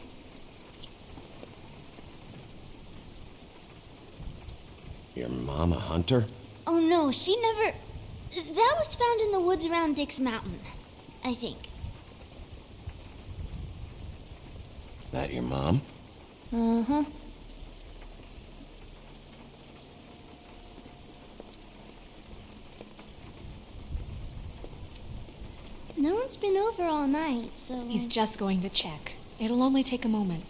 Your mom a hunter? Oh no, she never... That was found in the woods around Dick's Mountain, I think. That your mom? Uh-huh. No one's been over all night, so... He's just going to check. It'll only take a moment.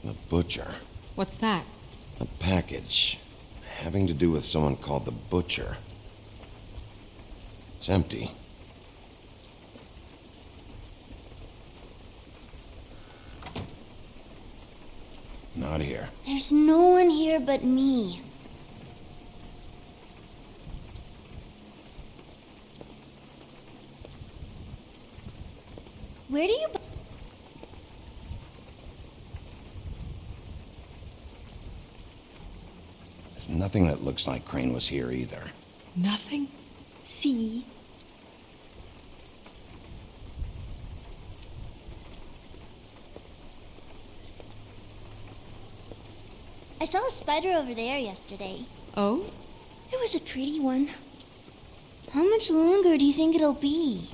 The butcher. What's that? A package. Having to do with someone called the Butcher. It's empty. Not here. There's no one here but me. Where do you... There's nothing that looks like Crane was here either. Nothing? See? I saw a spider over there yesterday. Oh? It was a pretty one. How much longer do you think it'll be?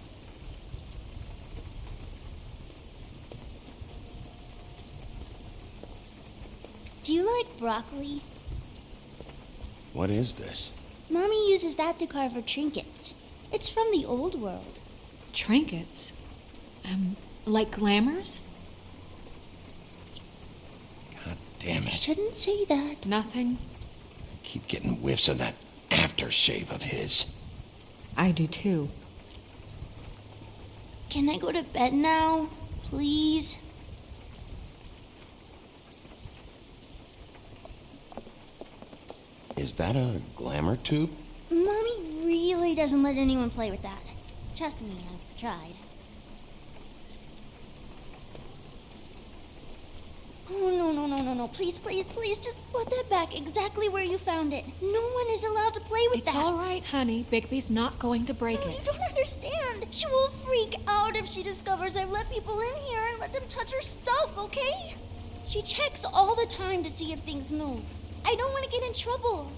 Do you like broccoli? What is this? Mommy uses that to carve her trinkets. It's from the old world. Trinkets? Like glamours? God damn it. Shouldn't say that. Nothing? I keep getting whiffs of that aftershave of his. I do too. Can I go to bed now? Please? Is that a glamour tube? Mommy really doesn't let anyone play with that. Trust me, I've tried. no. Please, just put that back exactly where you found it. No one is allowed to play with that. It's all right, honey. Bigby's not going to break No, it. you don't understand. She will freak out if she discovers I've let people in here and let them touch her stuff, okay? She checks all the time to see if things move. I don't want to get in trouble.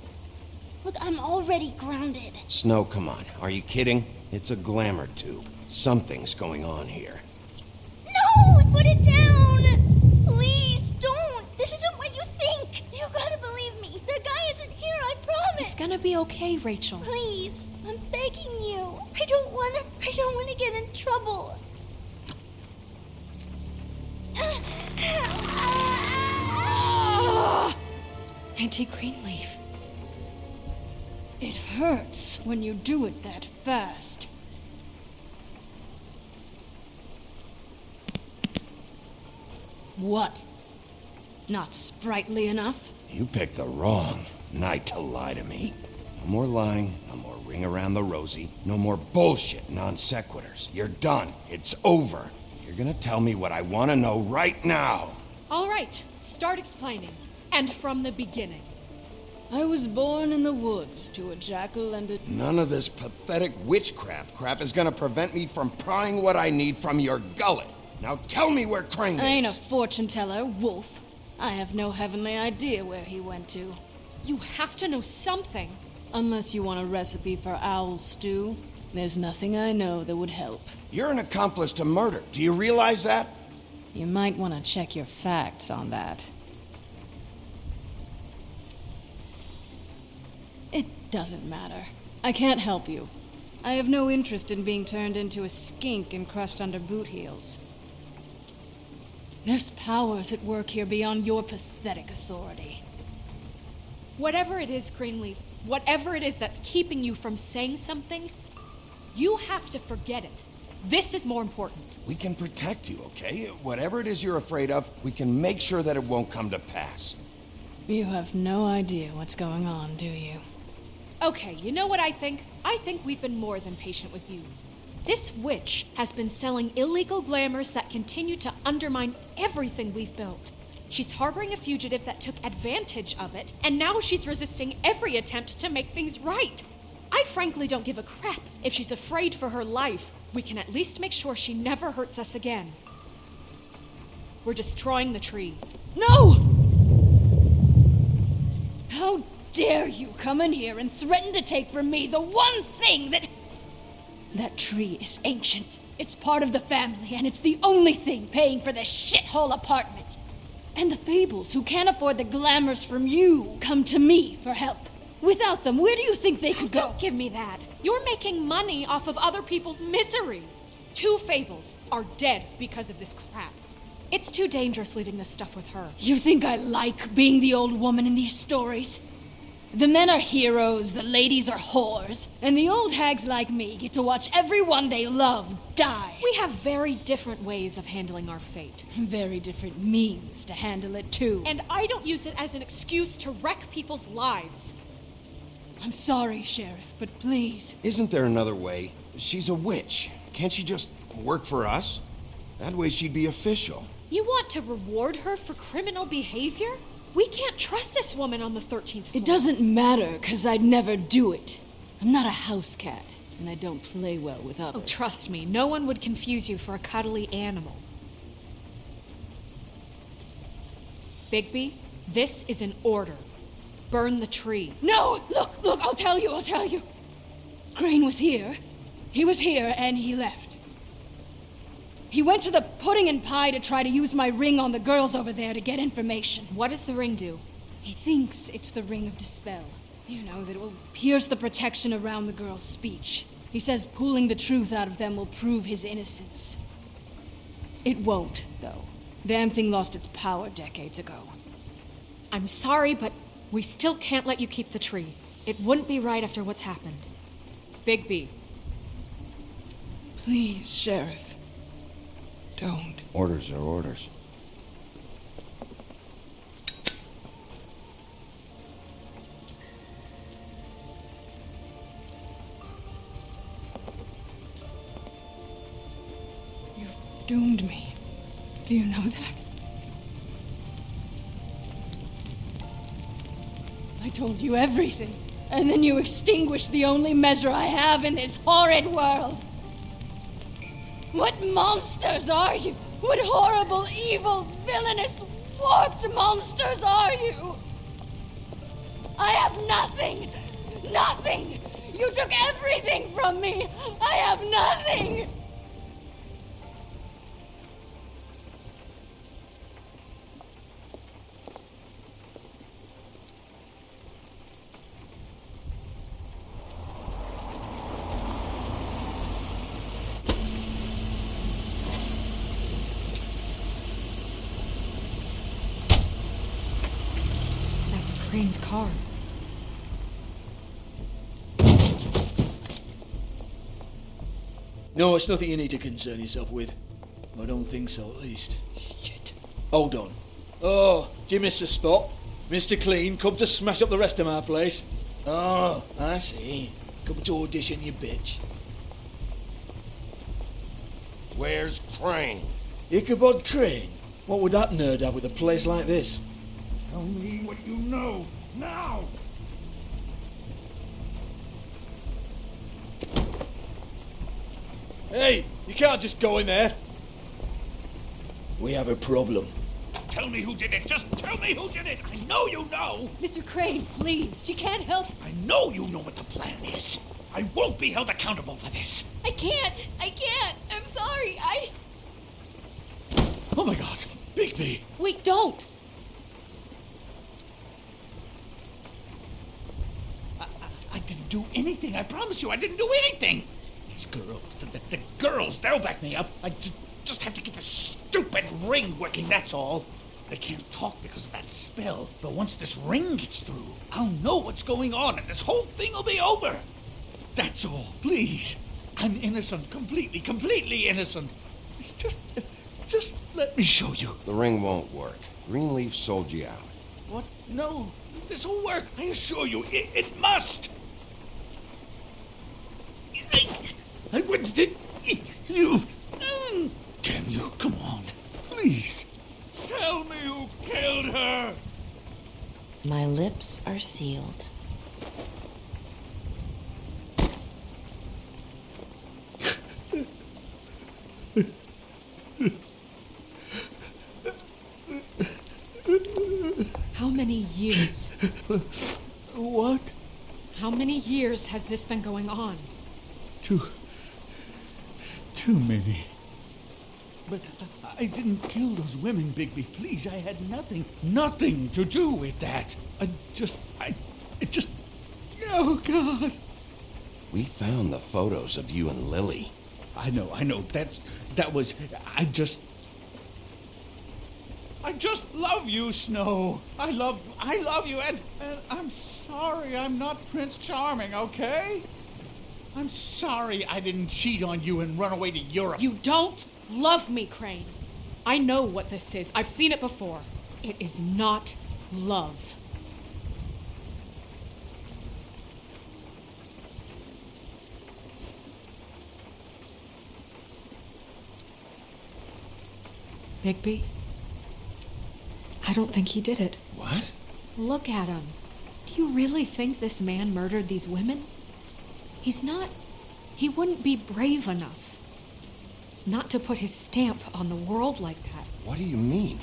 Look, I'm already grounded. Snow, come on. Are you kidding? It's a glamour tube. Something's going on here. No! Put it down! Please, don't! This isn't what you think! You gotta believe me. The guy isn't here, I promise! It's gonna be okay, Rachel. Please, I'm begging you. I don't wanna get in trouble. Auntie Greenleaf. It hurts when you do it that fast. What? Not sprightly enough? You picked the wrong night to lie to me. No more lying, no more ring around the rosy, no more bullshit non sequiturs. You're done. It's over. You're gonna tell me what I want to know right now. All right, start explaining. And from the beginning. I was born in the woods to a jackal and a... None of this pathetic witchcraft crap is gonna prevent me from prying what I need from your gullet. Now tell me where Crane is. I ain't a fortune teller, Wolf. I have no heavenly idea where he went to. You have to know something. Unless you want a recipe for owl stew, there's nothing I know that would help. You're an accomplice to murder. Do you realize that? You might want to check your facts on that. It doesn't matter. I can't help you. I have no interest in being turned into a skink and crushed under boot heels. There's powers at work here beyond your pathetic authority. Whatever it is, Greenleaf, whatever it is that's keeping you from saying something, you have to forget it. This is more important. We can protect you, okay? Whatever it is you're afraid of, we can make sure that it won't come to pass. You have no idea what's going on, do you? Okay, you know what I think? I think we've been more than patient with you. This witch has been selling illegal glamours that continue to undermine everything we've built. She's harboring a fugitive that took advantage of it, and now she's resisting every attempt to make things right. I frankly don't give a crap if she's afraid for her life. We can at least make sure she never hurts us again. We're destroying the tree. No! How dare you come in here and threaten to take from me the one thing that... That tree is ancient. It's part of the family, and it's the only thing paying for this shithole apartment. And the Fables, who can't afford the glamours from you, come to me for help. Without them, where do you think they could go? Don't give me that. You're making money off of other people's misery. 2 Fables are dead because of this crap. It's too dangerous leaving this stuff with her. You think I like being the old woman in these stories? The men are heroes, the ladies are whores, and the old hags like me get to watch everyone they love die. We have very different ways of handling our fate. Very different means to handle it, too. And I don't use it as an excuse to wreck people's lives. I'm sorry, Sheriff, but please. Isn't there another way? She's a witch. Can't she just work for us? That way she'd be official. You want to reward her for criminal behavior? We can't trust this woman on the 13th floor. It doesn't matter, 'cause I'd never do it. I'm not a house cat, and I don't play well with others. Oh, trust me, no one would confuse you for a cuddly animal. Bigby, this is an order. Burn the tree. No! Look, I'll tell you. Crane was here. He was here, and he left. He went to the pudding and pie to try to use my ring on the girls over there to get information. What does the ring do? He thinks it's the ring of dispel. You know, that it will pierce the protection around the girls' speech. He says pulling the truth out of them will prove his innocence. It won't, though. Damn thing lost its power decades ago. I'm sorry, but we still can't let you keep the tree. It wouldn't be right after what's happened. Bigby. Please, Sheriff. Don't. Orders are orders. You've doomed me. Do you know that? I told you everything, and then you extinguished the only measure I have in this horrid world. What monsters are you? What horrible, evil, villainous, warped monsters are you? I have nothing! Nothing! You took everything from me! I have nothing! That's Crane's car. No, it's nothing you need to concern yourself with. I don't think so, at least. Shit. Hold on. Oh, do you miss the spot? Mr. Clean, come to smash up the rest of my place. Oh, I see. Come to audition, you bitch. Where's Crane? Ichabod Crane? What would that nerd have with a place like this? Tell me what you know, now! Hey, you can't just go in there. We have a problem. Tell me who did it! Just tell me who did it! I know you know! Mr. Crane, please, she can't help. I know you know what the plan is! I won't be held accountable for this! I can't! I'm sorry, Oh my god! Bigby! Wait, don't! I didn't do anything, I promise you, I didn't do anything! These girls, the girls, they'll back me up. I just have to get this stupid ring working, that's all. They can't talk because of that spell, but once this ring gets through, I'll know what's going on and this whole thing will be over. That's all, please. I'm innocent, completely innocent. It's just let me show you. The ring won't work. Greenleaf sold you out. What? No, this will work. I assure you, it must. I wouldn't did you. Damn you! Come on, please. Tell me who killed her. My lips are sealed. How many years? What? How many years has this been going on? Too many. But I didn't kill those women, Bigby. Please, I had nothing to do with that. Oh, God. We found the photos of you and Lily. I know. I just love you, Snow. I love you, and I'm sorry I'm not Prince Charming, okay? I'm sorry I didn't cheat on you and run away to Europe. You don't love me, Crane. I know what this is. I've seen it before. It is not love. Bigby? I don't think he did it. What? Look at him. Do you really think this man murdered these women? He wouldn't be brave enough. Not to put his stamp on the world like that. What do you mean?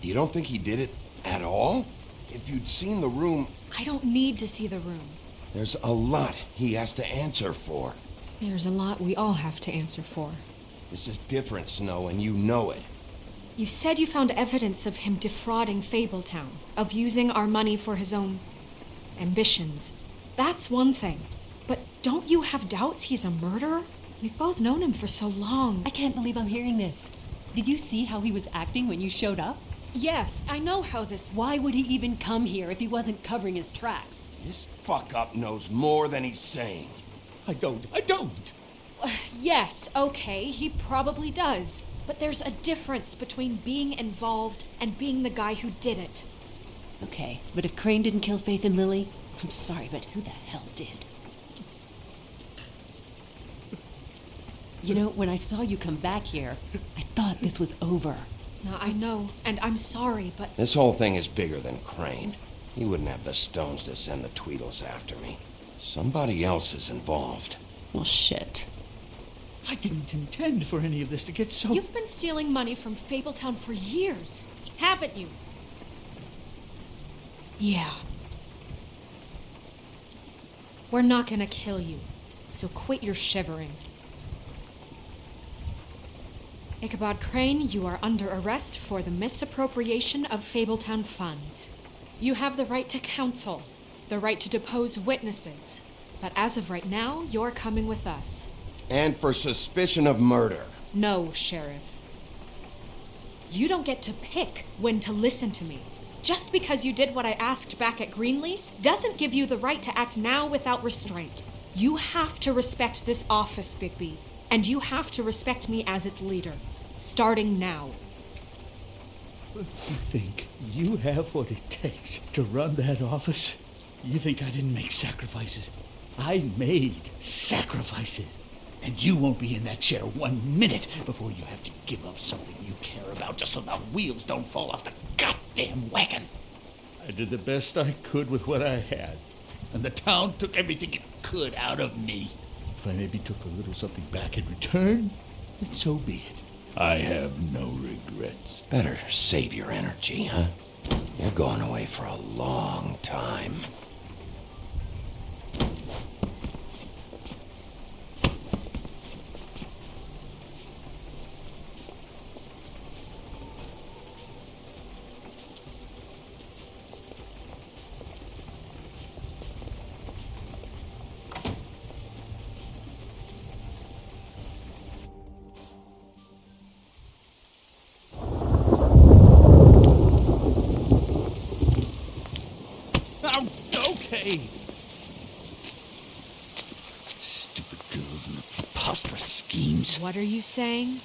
You don't think he did it at all? If you'd seen the room... I don't need to see the room. There's a lot he has to answer for. There's a lot we all have to answer for. This is different, Snow, and you know it. You said you found evidence of him defrauding Fabletown, of using our money for his own ambitions. That's one thing. But don't you have doubts he's a murderer? We've both known him for so long. I can't believe I'm hearing this. Did you see how he was acting when you showed up? Yes, I know how this... Why would he even come here if he wasn't covering his tracks? This fuck-up knows more than he's saying. I don't. Yes, okay, he probably does. But there's a difference between being involved and being the guy who did it. Okay, but if Crane didn't kill Faith and Lily, I'm sorry, but who the hell did? You know, when I saw you come back here, I thought this was over. Now, I know, and I'm sorry, but... This whole thing is bigger than Crane. He wouldn't have the stones to send the Tweedles after me. Somebody else is involved. Well, shit. I didn't intend for any of this to get so... You've been stealing money from Fabletown for years, haven't you? Yeah. We're not gonna kill you, so quit your shivering. Ichabod Crane, you are under arrest for the misappropriation of Fabletown funds. You have the right to counsel, the right to depose witnesses, but as of right now, you're coming with us. And for suspicion of murder. No, Sheriff. You don't get to pick when to listen to me. Just because you did what I asked back at Greenleaf's doesn't give you the right to act now without restraint. You have to respect this office, Bigby, and you have to respect me as its leader, starting now. You think you have what it takes to run that office? You think I didn't make sacrifices? I made sacrifices. And you won't be in that chair 1 minute before you have to give up something you care about just so the wheels don't fall off the goddamn wagon. I did the best I could with what I had, and the town took everything it could out of me. If I maybe took a little something back in return, then so be it. I have no regrets. Better save your energy, huh? You're going away for a long time. Okay. Stupid girls and their preposterous schemes. What are you saying?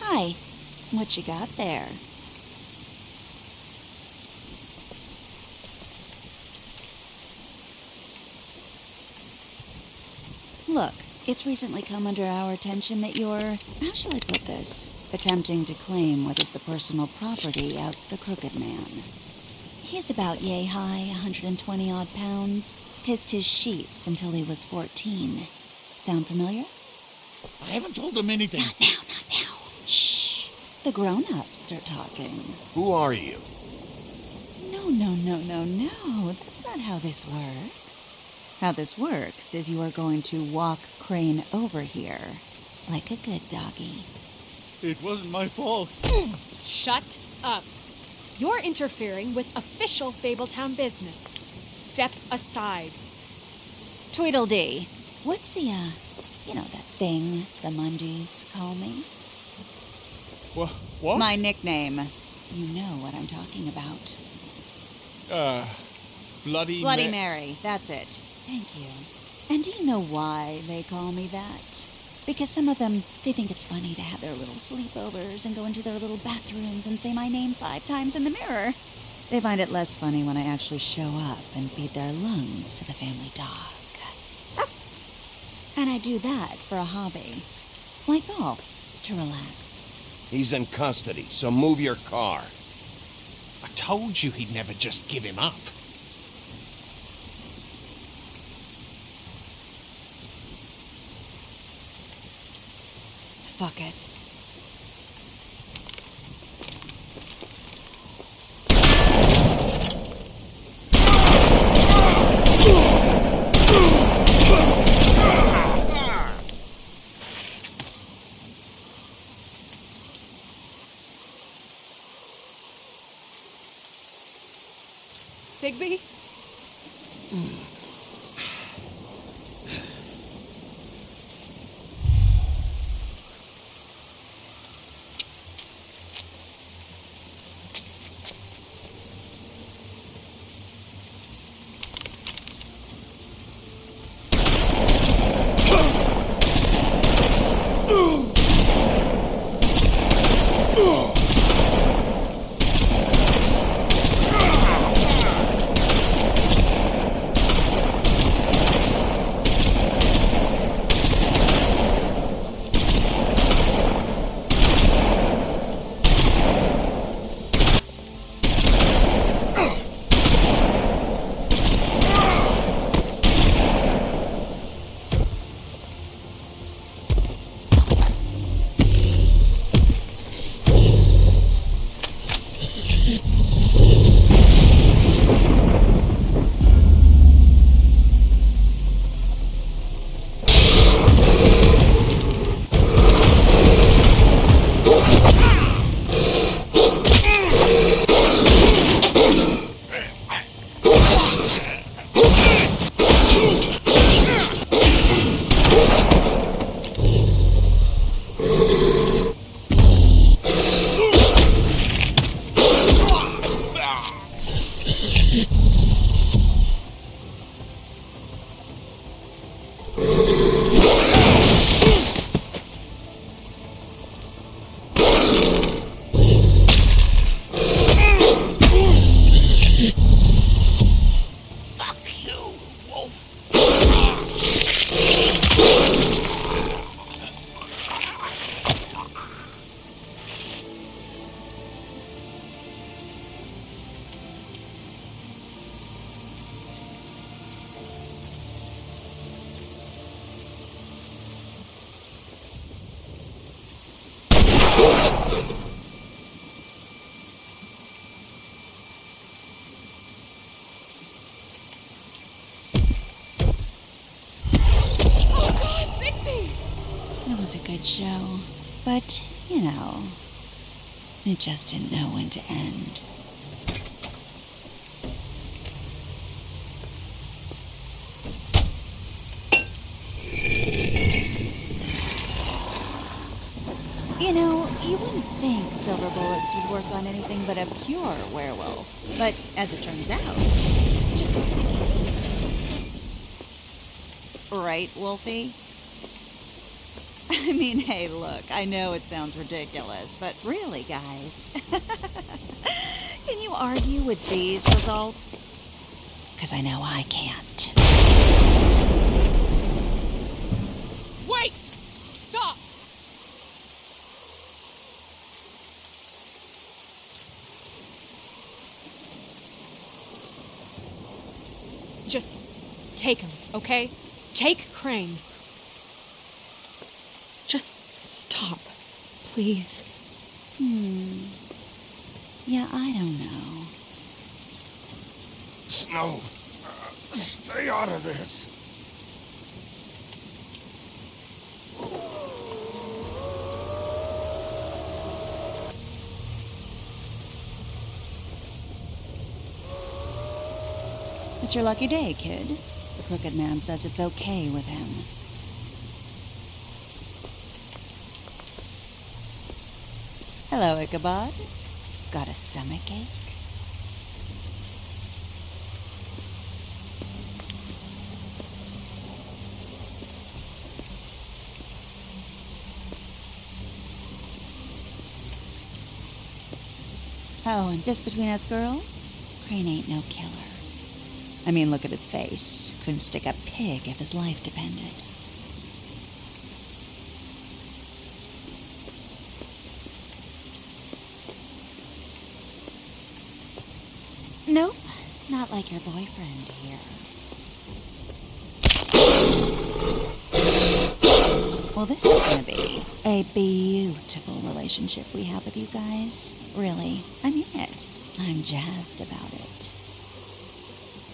Hi. What you got there? Look, it's recently come under our attention that you're, how shall I put this, attempting to claim what is the personal property of the Crooked Man. He's about yay high, 120 odd pounds, pissed his sheets until he was 14. Sound familiar? I haven't told him anything. Not now. Shh. The grown-ups are talking. Who are you? No. That's not how this works. How this works is you are going to walk Crane over here, like a good doggy. It wasn't my fault. Shut up. You're interfering with official Fabletown business. Step aside. Tweedledee, what's the, that thing the Mundies call me? What? My nickname. You know what I'm talking about. Bloody Mary, that's it. Thank you. And do you know why they call me that? Because some of them, they think it's funny to have their little sleepovers and go into their little bathrooms and say my name 5 times in the mirror. They find it less funny when I actually show up and feed their lungs to the family dog. And I do that for a hobby. Like golf, to relax. He's in custody, so move your car. I told you he'd never just give him up. Fuck it. Bigby? It was a good show, but, you know, it just didn't know when to end. You know, you wouldn't think silver bullets would work on anything but a pure werewolf. But as it turns out, it's just not the case. Right, Wolfie? I mean, hey, look, I know it sounds ridiculous, but really, guys, can you argue with these results? 'Cause I know I can't. Wait! Stop! Just take him, okay? Take Crane. Just stop, please. Yeah, I don't know. Snow, stay out of this. It's your lucky day, kid. The Crooked Man says it's okay with him. Hello, Ichabod. Got a stomach ache? Oh, and just between us girls, Crane ain't no killer. I mean, look at his face. Couldn't stick a pig if his life depended. Nope, not like your boyfriend here. Well, this is gonna be a beautiful relationship we have with you guys. Really, I mean it. I'm jazzed about it.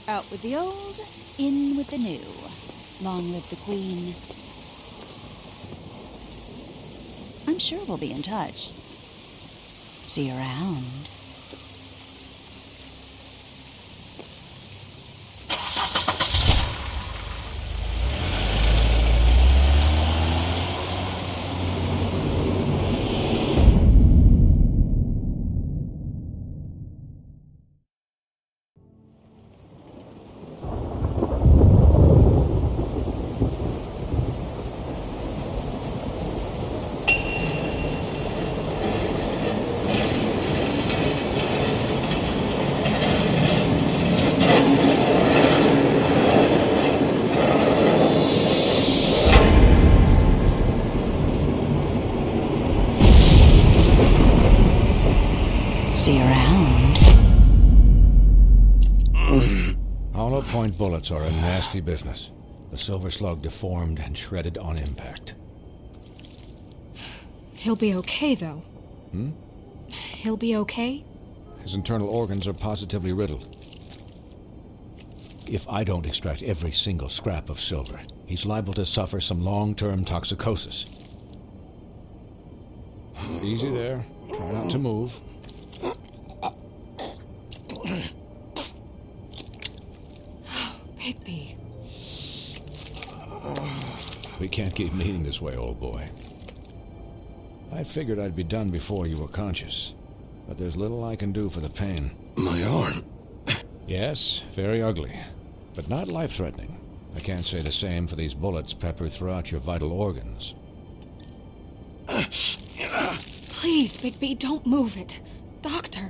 Out with the old, in with the new. Long live the Queen. I'm sure we'll be in touch. See you around. See you around. Hollow point bullets are a nasty business. The silver slug deformed and shredded on impact. He'll be okay, though. Hmm? He'll be okay? His internal organs are positively riddled. If I don't extract every single scrap of silver, he's liable to suffer some long-term toxicosis. Easy there. Try not to move. Bigby. We can't keep meeting this way, old boy. I figured I'd be done before you were conscious, but there's little I can do for the pain. My arm. Yes, very ugly, but not life-threatening. I can't say the same for these bullets peppered throughout your vital organs. Please, Bigby, don't move it. Doctor.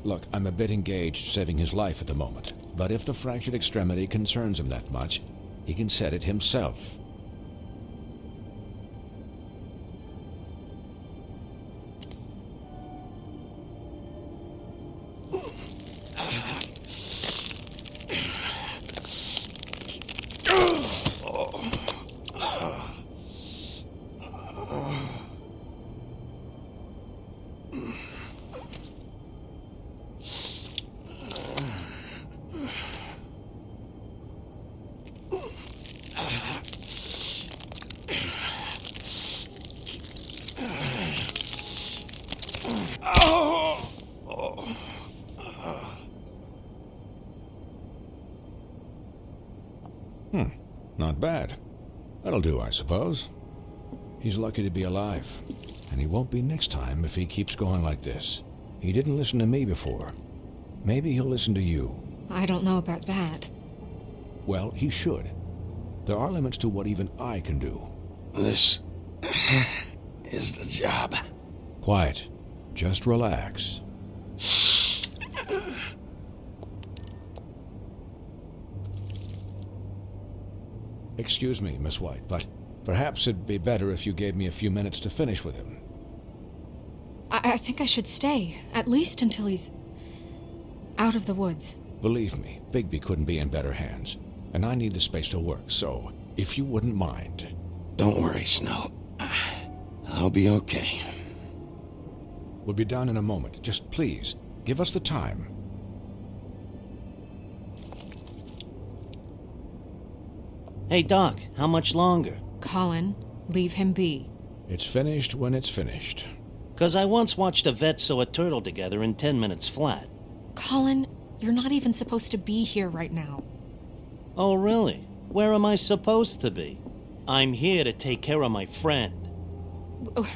Look, I'm a bit engaged saving his life at the moment, but if the fractured extremity concerns him that much, he can set it himself. Not bad. That'll do, I suppose. He's lucky to be alive, and he won't be next time if he keeps going like this. He didn't listen to me before. Maybe he'll listen to you. I don't know about that. Well, he should. There are limits to what even I can do. This is the job. Quiet. Just relax. Excuse me, Miss White, but perhaps it'd be better if you gave me a few minutes to finish with him. I think I should stay, at least until he's out of the woods. Believe me, Bigby couldn't be in better hands, and I need the space to work, so if you wouldn't mind. Don't worry, Snow. I'll be okay. We'll be done in a moment. Just please, give us the time. Hey, Doc, how much longer? Colin, leave him be. It's finished when it's finished. 'Cause I once watched a vet sew a turtle together in 10 minutes flat. Colin, you're not even supposed to be here right now. Oh, really? Where am I supposed to be? I'm here to take care of my friend.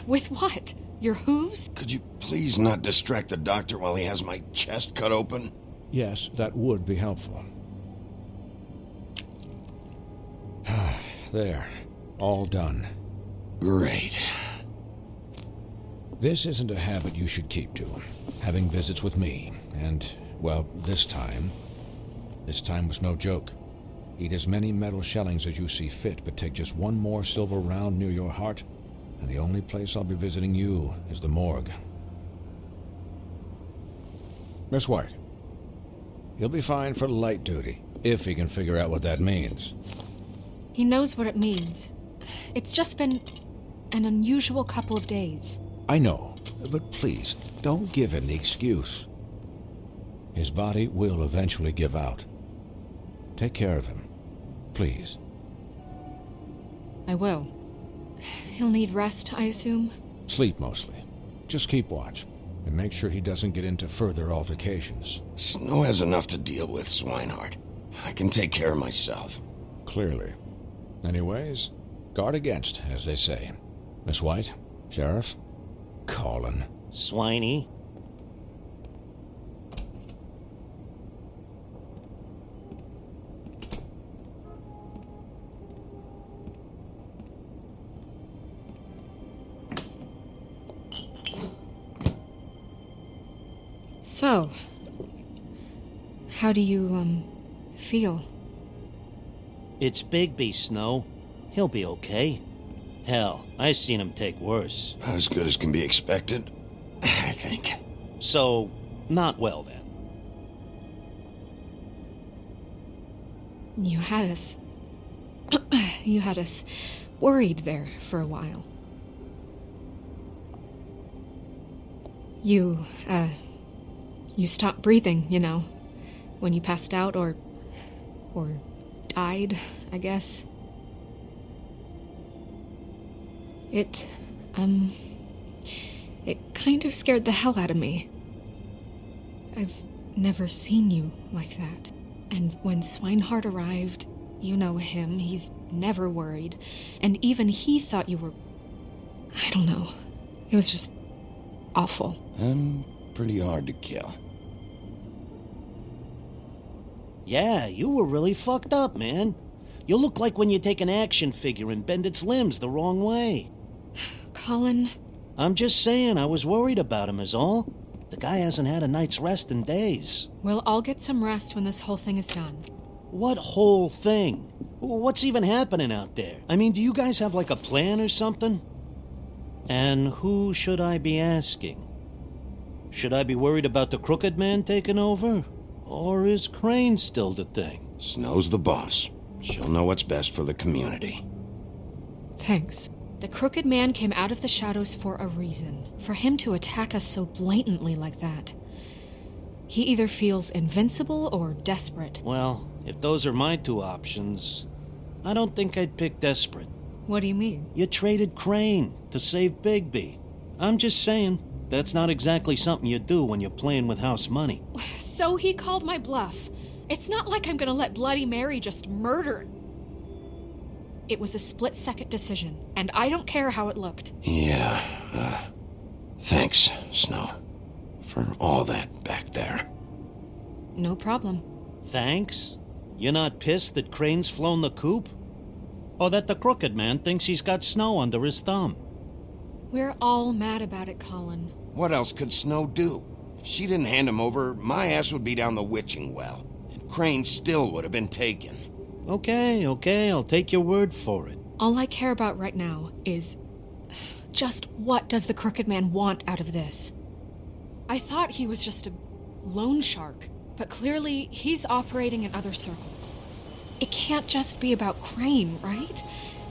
With what? Your hooves? Could you please not distract the doctor while he has my chest cut open? Yes, that would be helpful. There. All done. Great. This isn't a habit you should keep to. Having visits with me. And, well, this time was no joke. Eat as many metal shellings as you see fit, but take just one more silver round near your heart, and the only place I'll be visiting you is the morgue. Miss White. He'll be fine for light duty, if he can figure out what that means. He knows what it means. It's just been an unusual couple of days. I know, but please, don't give him the excuse. His body will eventually give out. Take care of him, please. I will. He'll need rest, I assume? Sleep mostly. Just keep watch, and make sure he doesn't get into further altercations. Snow has enough to deal with, Swinehart. I can take care of myself. Clearly. Anyways, guard against, as they say. Miss White, Sheriff, Colin. Swiney. So, how do you, feel? It's Bigby, Snow. He'll be okay. Hell, I seen him take worse. Not as good as can be expected, I think. So, not well then. You had us. You had us worried there for a while. You stopped breathing, you know, when you passed out or died, I guess. It kind of scared the hell out of me. I've never seen you like that. And when Swinehart arrived, you know him, he's never worried. And even he thought you were... I don't know. It was just awful. I'm pretty hard to kill. Yeah, you were really fucked up, man. You look like when you take an action figure and bend its limbs the wrong way. Colin... I'm just saying, I was worried about him is all. The guy hasn't had a night's rest in days. We'll all get some rest when this whole thing is done. What whole thing? What's even happening out there? I mean, do you guys have like a plan or something? And who should I be asking? Should I be worried about the Crooked Man taking over? Or is Crane still the thing? Snow's the boss. She'll know what's best for the community. Thanks. The Crooked Man came out of the shadows for a reason. For him to attack us so blatantly like that. He either feels invincible or desperate. Well, if those are my two options, I don't think I'd pick desperate. What do you mean? You traded Crane to save Bigby. I'm just saying, that's not exactly something you do when you're playing with house money. So he called my bluff. It's not like I'm gonna let Bloody Mary just murder. It was a split-second decision, and I don't care how it looked. Yeah, thanks, Snow, for all that back there. No problem. Thanks? You're not pissed that Crane's flown the coop? Or that the Crooked Man thinks he's got Snow under his thumb? We're all mad about it, Colin. What else could Snow do? If she didn't hand him over, my ass would be down the witching well, and Crane still would have been taken. Okay, I'll take your word for it. All I care about right now is... just what does the Crooked Man want out of this? I thought he was just a loan shark, but clearly he's operating in other circles. It can't just be about Crane, right?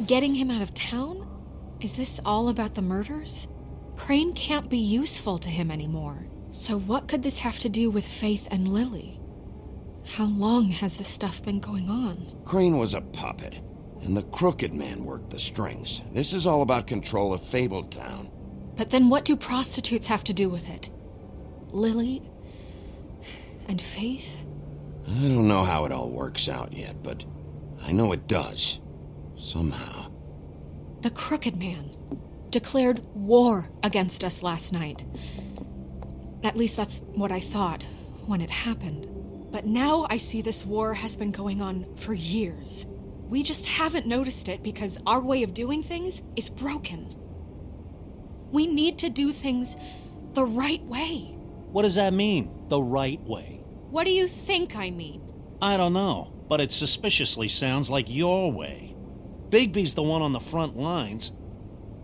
Getting him out of town? Is this all about the murders? Crane can't be useful to him anymore. So what could this have to do with Faith and Lily? How long has this stuff been going on? Crane was a puppet, and the Crooked Man worked the strings. This is all about control of Fabletown. But then what do prostitutes have to do with it? Lily? And Faith? I don't know how it all works out yet, but I know it does. Somehow. The Crooked Man declared war against us last night. At least that's what I thought when it happened. But now I see this war has been going on for years. We just haven't noticed it because our way of doing things is broken. We need to do things the right way. What does that mean, the right way? What do you think I mean? I don't know, but it suspiciously sounds like your way. Bigby's the one on the front lines.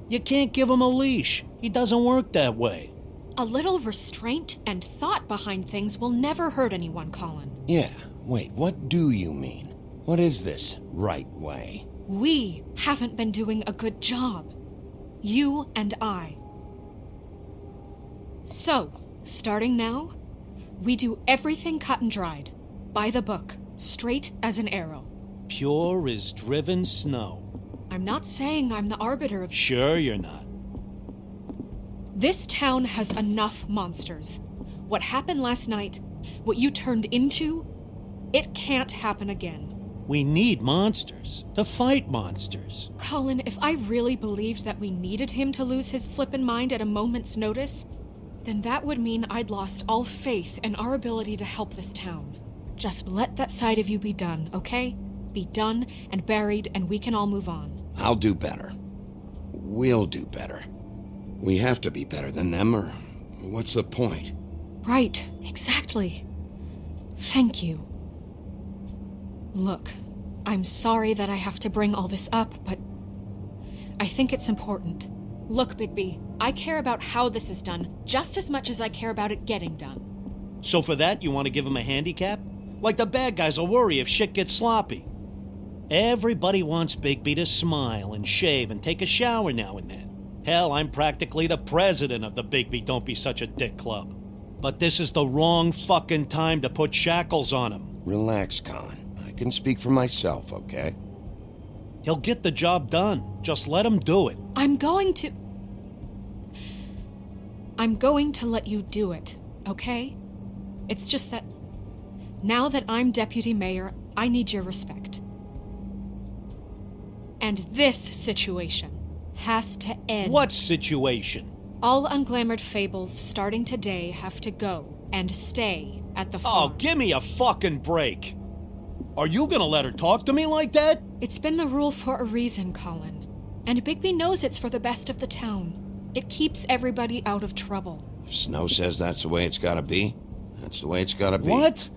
You can't give him a leash. He doesn't work that way. A little restraint and thought behind things will never hurt anyone, Colin. Yeah, wait, what do you mean? What is this right way? We haven't been doing a good job. You and I. So, starting now, we do everything cut and dried. By the book, straight as an arrow. Pure as driven snow. I'm not saying I'm the arbiter of... Sure you're not. This town has enough monsters. What happened last night, what you turned into, it can't happen again. We need monsters to fight monsters. Colin, if I really believed that we needed him to lose his flippin' mind at a moment's notice, then that would mean I'd lost all faith in our ability to help this town. Just let that side of you be done, okay? Be done and buried, and we can all move on. I'll do better. We'll do better. We have to be better than them, or what's the point? Right, exactly. Thank you. Look, I'm sorry that I have to bring all this up, but I think it's important. Look, Bigby, I care about how this is done just as much as I care about it getting done. So for that, you want to give him a handicap? Like the bad guys will worry if shit gets sloppy. Everybody wants Bigby to smile and shave and take a shower now and then. Hell, I'm practically the president of the Bigby Don't Be Such a Dick Club. But this is the wrong fucking time to put shackles on him. Relax, Colin. I can speak for myself, okay? He'll get the job done. Just let him do it. I'm going to let you do it, okay? It's just that now that I'm deputy mayor, I need your respect. And this situation has to end. What situation? All unglamored fables starting today have to go and stay at the farm. Oh, give me a fucking break. Are you gonna let her talk to me like that? It's been the rule for a reason, Colin. And Bigby knows it's for the best of the town. It keeps everybody out of trouble. If Snow says that's the way it's gotta be, that's the way it's gotta be. What?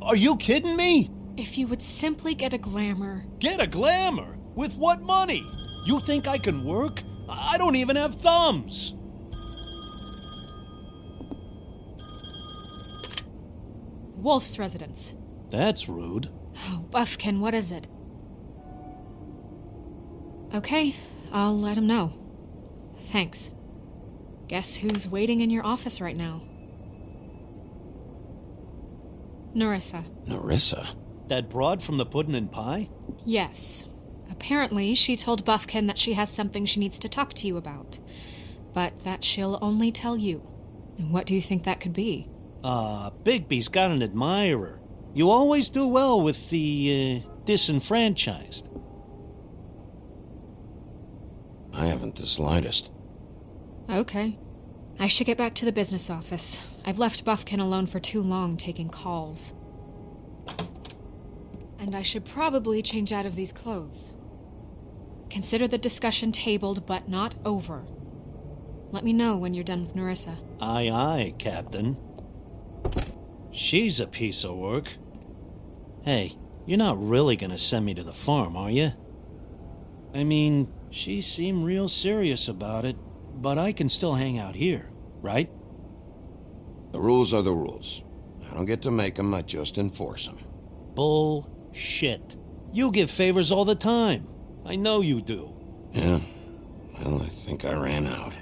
Are you kidding me? If you would simply get a glamour. Get a glamour? With what money? You think I can work? I don't even have thumbs. Wolf's residence. That's rude. Oh, Buffkin, what is it? Okay, I'll let him know. Thanks. Guess who's waiting in your office right now? Nerissa. Nerissa? That broad from the Puddin' and Pie? Yes. Apparently, she told Buffkin that she has something she needs to talk to you about. But that she'll only tell you. And what do you think that could be? Bigby's got an admirer. You always do well with the, disenfranchised. I haven't the slightest. Okay. I should get back to the business office. I've left Buffkin alone for too long taking calls. And I should probably change out of these clothes. Consider the discussion tabled, but not over. Let me know when you're done with Nerissa. Aye, aye, Captain. She's a piece of work. Hey, you're not really gonna send me to the farm, are you? I mean, she seemed real serious about it, but I can still hang out here, right? The rules are the rules. I don't get to make them, I just enforce them. Bullshit. You give favors all the time. I know you do. Yeah, well, I think I ran out.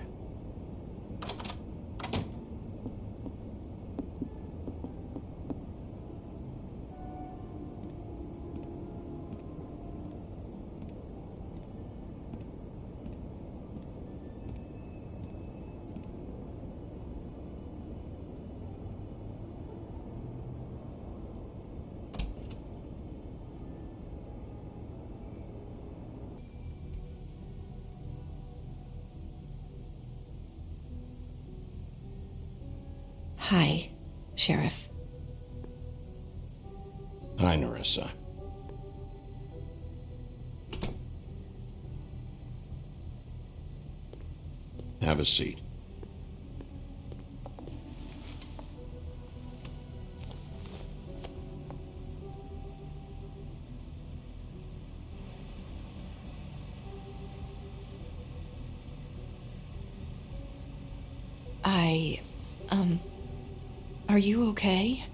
Hi, Sheriff. Hi, Nerissa. Have a seat. Are you okay?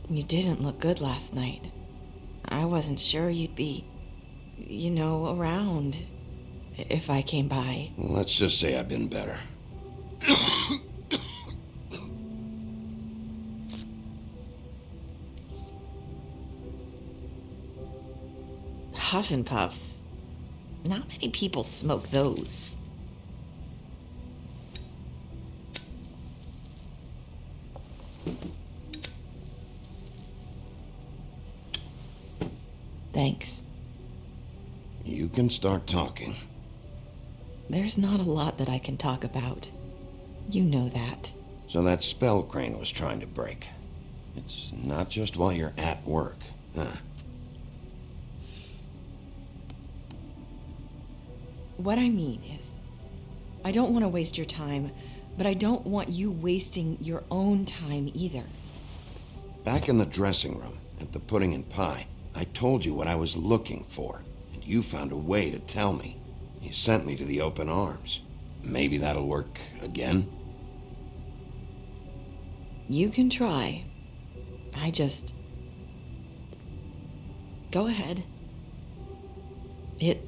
You didn't look good last night. I wasn't sure you'd be, around if I came by. Let's just say I've been better. Huff and Puffs. Not many people smoke those. Thanks. You can start talking. There's not a lot that I can talk about. You know that. So that spell Crane was trying to break. It's not just while you're at work, huh? What I mean is, I don't want to waste your time, but I don't want you wasting your own time either. Back in the dressing room, at the Pudding and Pie, I told you what I was looking for, and you found a way to tell me. You sent me to the open arms. Maybe that'll work again? You can try. Go ahead. It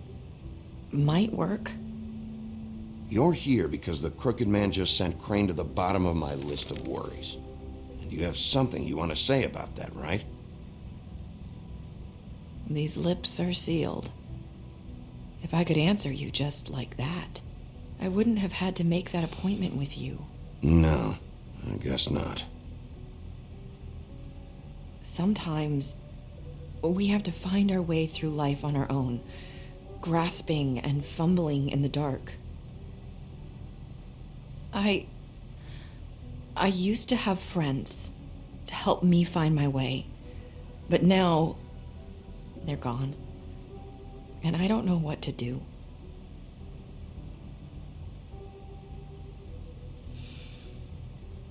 might work. You're here because the crooked man just sent Crane to the bottom of my list of worries. And you have something you want to say about that, right? These lips are sealed. If I could answer you just like that, I wouldn't have had to make that appointment with you. No, I guess not. Sometimes we have to find our way through life on our own, grasping and fumbling in the dark. I used to have friends to help me find my way, but now they're gone, and I don't know what to do.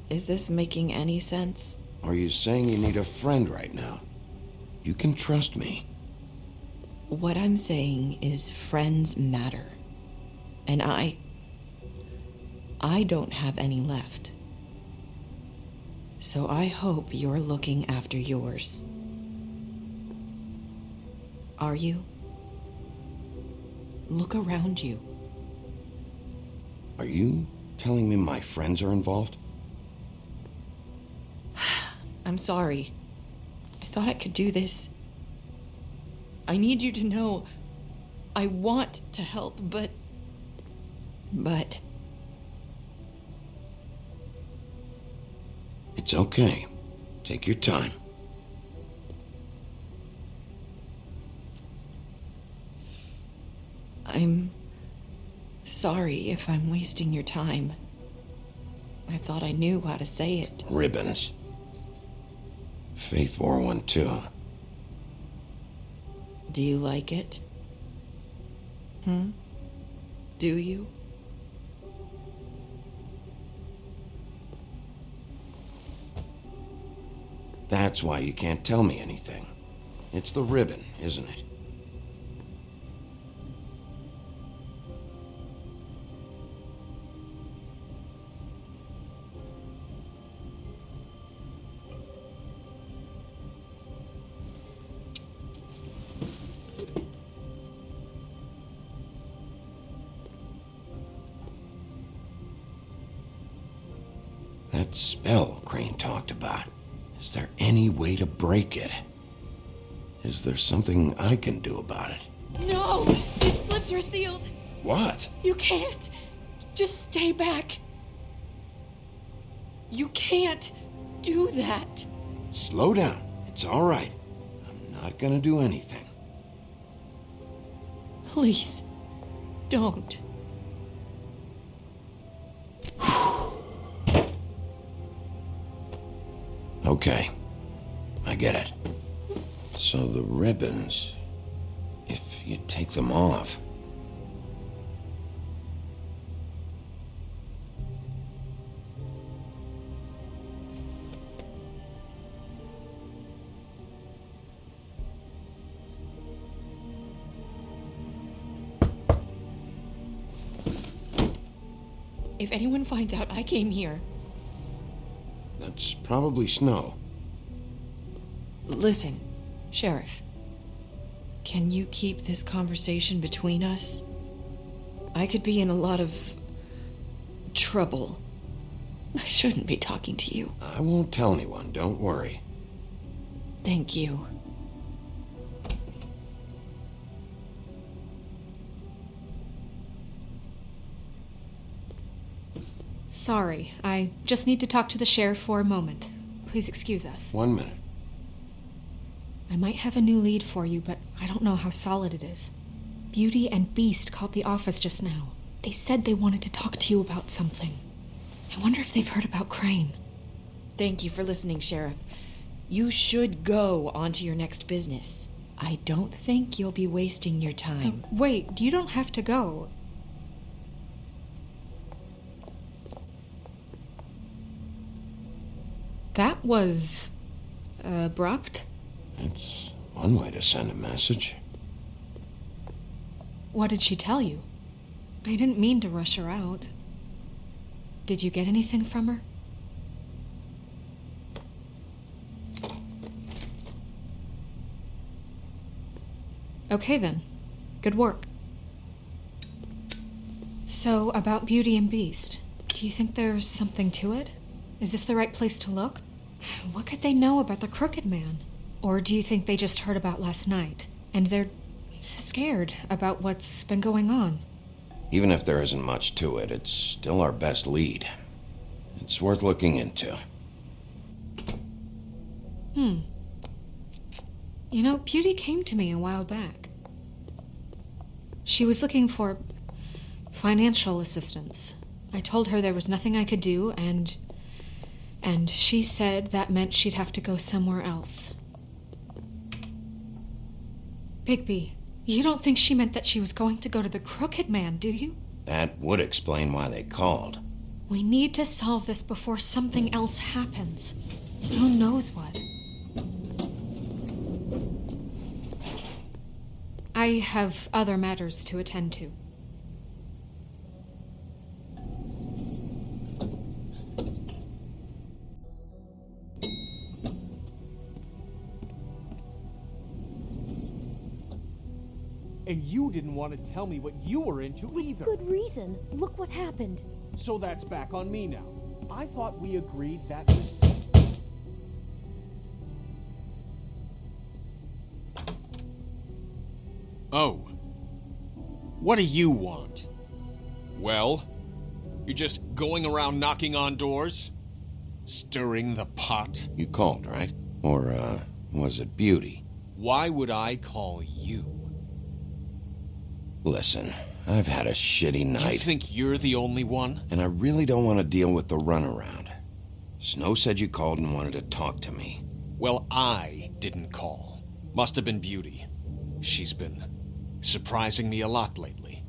Is this making any sense? Are you saying you need a friend right now? You can trust me. What I'm saying is friends matter. And I don't have any left. So I hope you're looking after yours. Are you? Look around you. Are you telling me my friends are involved? I'm sorry. I thought I could do this. I need you to know I want to help, but... It's okay. Take your time. I'm sorry if I'm wasting your time. I thought I knew how to say it. Ribbons. Faith wore one too. Do you like it? Do you? That's why you can't tell me anything. It's the ribbon, isn't it? That spell Crane talked about. Is there any way to break it? Is there something I can do about it? No! These lips are sealed. What? You can't. Just stay back. You can't do that. Slow down. It's all right. I'm not gonna do anything. Please, don't. Okay, I get it. So the ribbons, if you take them off... If anyone finds out I came here... That's probably Snow. Listen, Sheriff. Can you keep this conversation between us? I could be in a lot of... trouble. I shouldn't be talking to you. I won't tell anyone, don't worry. Thank you. Sorry, I just need to talk to the sheriff for a moment. Please excuse us. 1 minute. I might have a new lead for you, but I don't know how solid it is. Beauty and Beast called the office just now. They said they wanted to talk to you about something. I wonder if they've heard about Crane. Thank you for listening, Sheriff. You should go on to your next business. I don't think you'll be wasting your time. Wait, you don't have to go. That was... abrupt? It's one way to send a message. What did she tell you? I didn't mean to rush her out. Did you get anything from her? Okay then. Good work. So, about Beauty and Beast, do you think there's something to it? Is this the right place to look? What could they know about the Crooked Man? Or do you think they just heard about last night, and they're scared about what's been going on? Even if there isn't much to it, it's still our best lead. It's worth looking into. You know, Beauty came to me a while back. She was looking for financial assistance. I told her there was nothing I could do, and she said that meant she'd have to go somewhere else. Bigby, you don't think she meant that she was going to go to the Crooked Man, do you? That would explain why they called. We need to solve this before something else happens. Who knows what? I have other matters to attend to. And you didn't want to tell me what you were into either. Good reason. Look what happened. So that's back on me now. I thought we agreed that was... Oh. What do you want? Well? You're just going around knocking on doors? Stirring the pot? You called, right? Or, was it Beauty? Why would I call you? Listen, I've had a shitty night. You think you're the only one? And I really don't want to deal with the runaround. Snow said you called and wanted to talk to me. Well, I didn't call. Must have been Beauty. She's been surprising me a lot lately.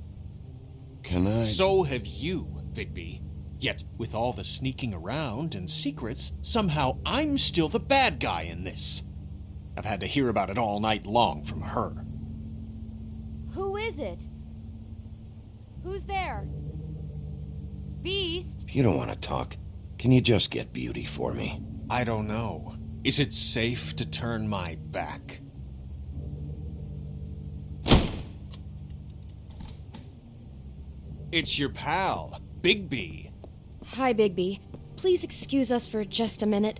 Can I? So have you, Bigby. Yet, with all the sneaking around and secrets, somehow I'm still the bad guy in this. I've had to hear about it all night long from her. Who is it? Who's there? Beast? If you don't want to talk, can you just get Beauty for me? I don't know. Is it safe to turn my back? It's your pal, Bigby. Hi, Bigby. Please excuse us for just a minute.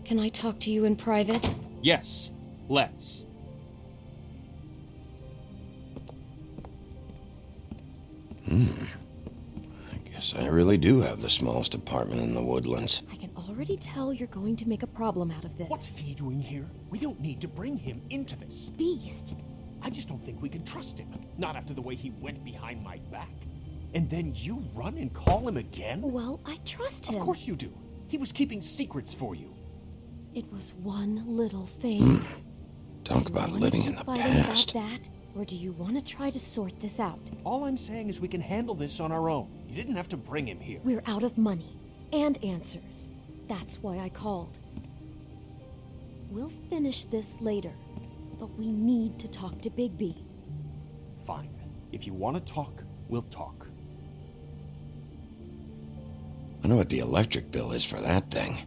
Can I talk to you in private? Yes, let's. I guess I really do have the smallest apartment in the woodlands. I can already tell you're going to make a problem out of this. What's he doing here? We don't need to bring him into this. Beast. I just don't think we can trust him. Not after the way he went behind my back. And then you run and call him again? Well, I trust him. Of course you do. He was keeping secrets for you. It was one little thing. Talk about living in the past. About that, or do you want to try to sort this out? All I'm saying is we can handle this on our own. You didn't have to bring him here. We're out of money and answers. That's why I called. We'll finish this later, but we need to talk to Bigby. Fine. If you want to talk, we'll talk. I know what the electric bill is for that thing.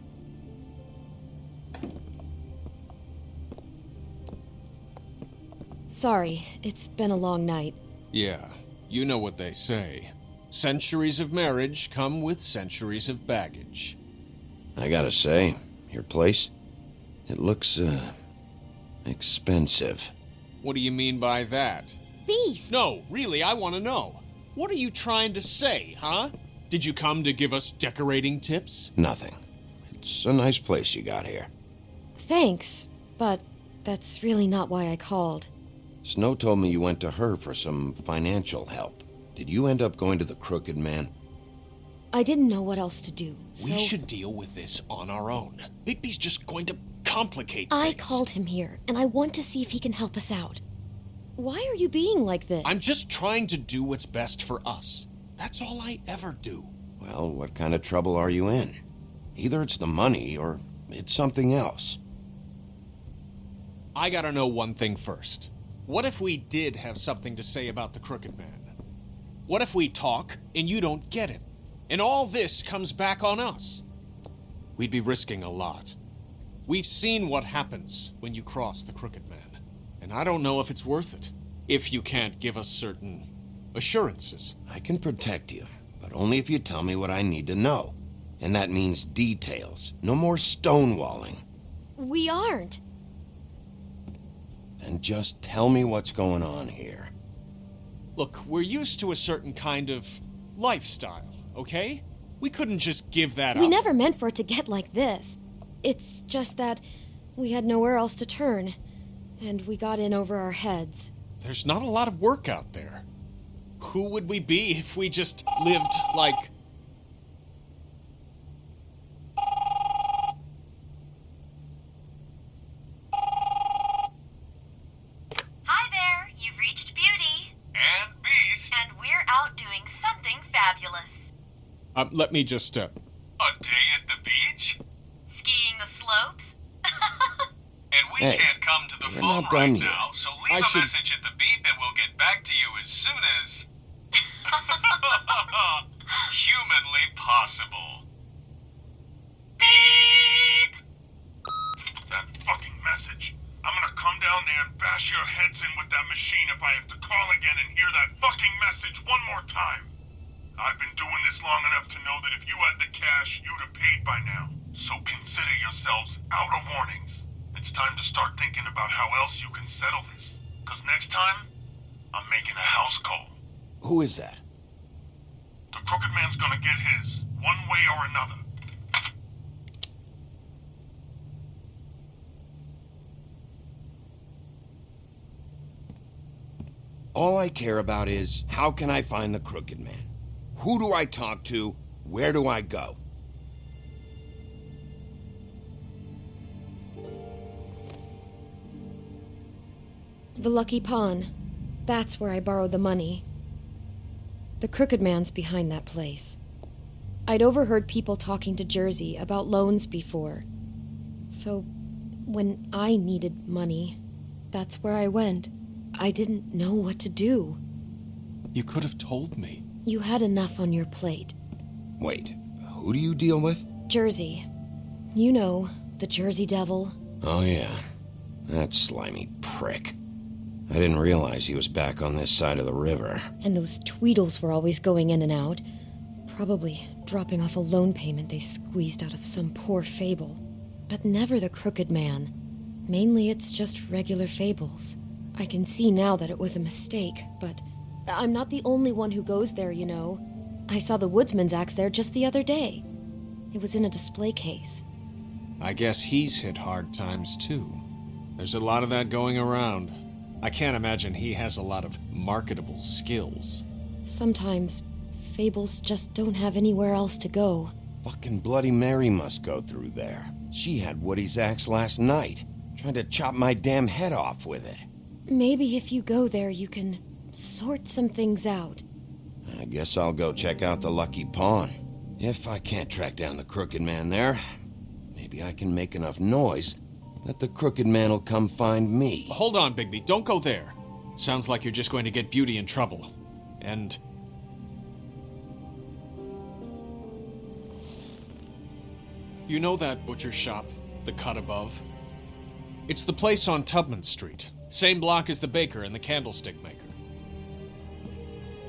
Sorry, it's been a long night. Yeah, you know what they say. Centuries of marriage come with centuries of baggage. I gotta say, your place, it looks, expensive. What do you mean by that? Beast! No, really, I want to know. What are you trying to say, huh? Did you come to give us decorating tips? Nothing. It's a nice place you got here. Thanks, but that's really not why I called. Snow told me you went to her for some financial help. Did you end up going to the Crooked Man? I didn't know what else to do, so... We should deal with this on our own. Bigby's just going to complicate things. I called him here, and I want to see if he can help us out. Why are you being like this? I'm just trying to do what's best for us. That's all I ever do. Well, what kind of trouble are you in? Either it's the money, or it's something else. I gotta know one thing first. What if we did have something to say about the Crooked Man? What if we talk and you don't get him? And all this comes back on us? We'd be risking a lot. We've seen what happens when you cross the Crooked Man, and I don't know if it's worth it, if you can't give us certain assurances. I can protect you, but only if you tell me what I need to know. And that means details. No more stonewalling. We aren't. Then just tell me what's going on here. Look, we're used to a certain kind of lifestyle, okay? We couldn't just give that up. We never meant for it to get like this. It's just that we had nowhere else to turn, and we got in over our heads. There's not a lot of work out there. Who would we be if we just lived like... Hi there, you've reached Beauty. And Beast. And we're out doing something fabulous. Let me just, A day at the beach? Skiing the slopes? And we Hey, can't come to the we're phone not right done yet. now, so leave I a should- message at the beep and we'll get back to you as soon as... humanly possible. Beep! That fucking message. I'm gonna come down there and bash your heads in with that machine if I have to call again and hear that fucking message one more time. I've been doing this long enough to know that if you had the cash, you'd have paid by now. So consider yourselves out of warnings. It's time to start thinking about how else you can settle this. Because next time, I'm making a house call. Who is that? The Crooked Man's gonna get his, one way or another. All I care about is, how can I find the Crooked Man? Who do I talk to? Where do I go? The Lucky Pawn. That's where I borrowed the money. The Crooked Man's behind that place. I'd overheard people talking to Jersey about loans before. So, when I needed money, that's where I went. I didn't know what to do. You could have told me. You had enough on your plate. Wait, who do you deal with? Jersey. You know, the Jersey Devil. Oh yeah, that slimy prick. I didn't realize he was back on this side of the river. And those Tweedles were always going in and out. Probably dropping off a loan payment they squeezed out of some poor fable. But never the Crooked Man. Mainly it's just regular fables. I can see now that it was a mistake, but I'm not the only one who goes there, you know. I saw the woodsman's axe there just the other day. It was in a display case. I guess he's hit hard times too. There's a lot of that going around. I can't imagine he has a lot of marketable skills. Sometimes, fables just don't have anywhere else to go. Fucking Bloody Mary must go through there. She had Woody's axe last night, trying to chop my damn head off with it. Maybe if you go there, you can sort some things out. I guess I'll go check out the Lucky Pawn. If I can't track down the Crooked Man there, maybe I can make enough noise that the Crooked Man will come find me. Hold on, Bigby. Don't go there. Sounds like you're just going to get Beauty in trouble. And... you know that butcher shop, the cut above? It's the place on Tubman Street. Same block as the baker and the candlestick maker.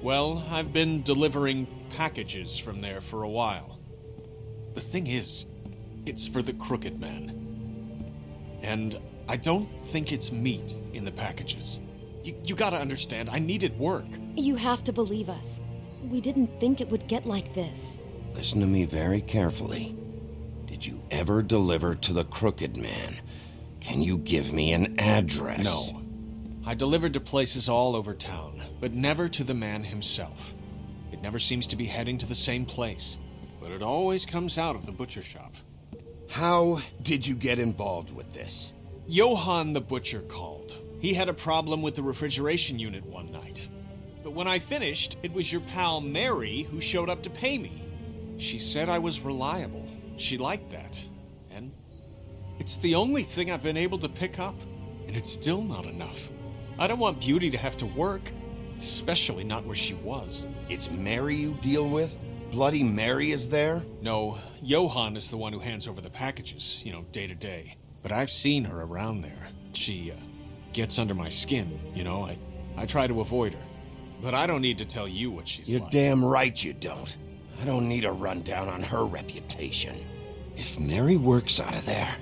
Well, I've been delivering packages from there for a while. The thing is, it's for the Crooked Man. And I don't think it's meat in the packages. You gotta understand, I needed work. You have to believe us. We didn't think it would get like this. Listen to me very carefully. Did you ever deliver to the Crooked Man? Can you give me an address? No. I delivered to places all over town, but never to the man himself. It never seems to be heading to the same place, but it always comes out of the butcher shop. How did you get involved with this? Johann the butcher called. He had a problem with the refrigeration unit one night. But when I finished, it was your pal Mary who showed up to pay me. She said I was reliable. She liked that. And it's the only thing I've been able to pick up, and it's still not enough. I don't want Beauty to have to work. Especially not where she was. It's Mary you deal with? Bloody Mary is there? No, Johann is the one who hands over the packages, day to day. But I've seen her around there. She, gets under my skin, I try to avoid her. But I don't need to tell you what she's You're like. damn right you don't. I don't need a rundown on her reputation. If Mary works out of there,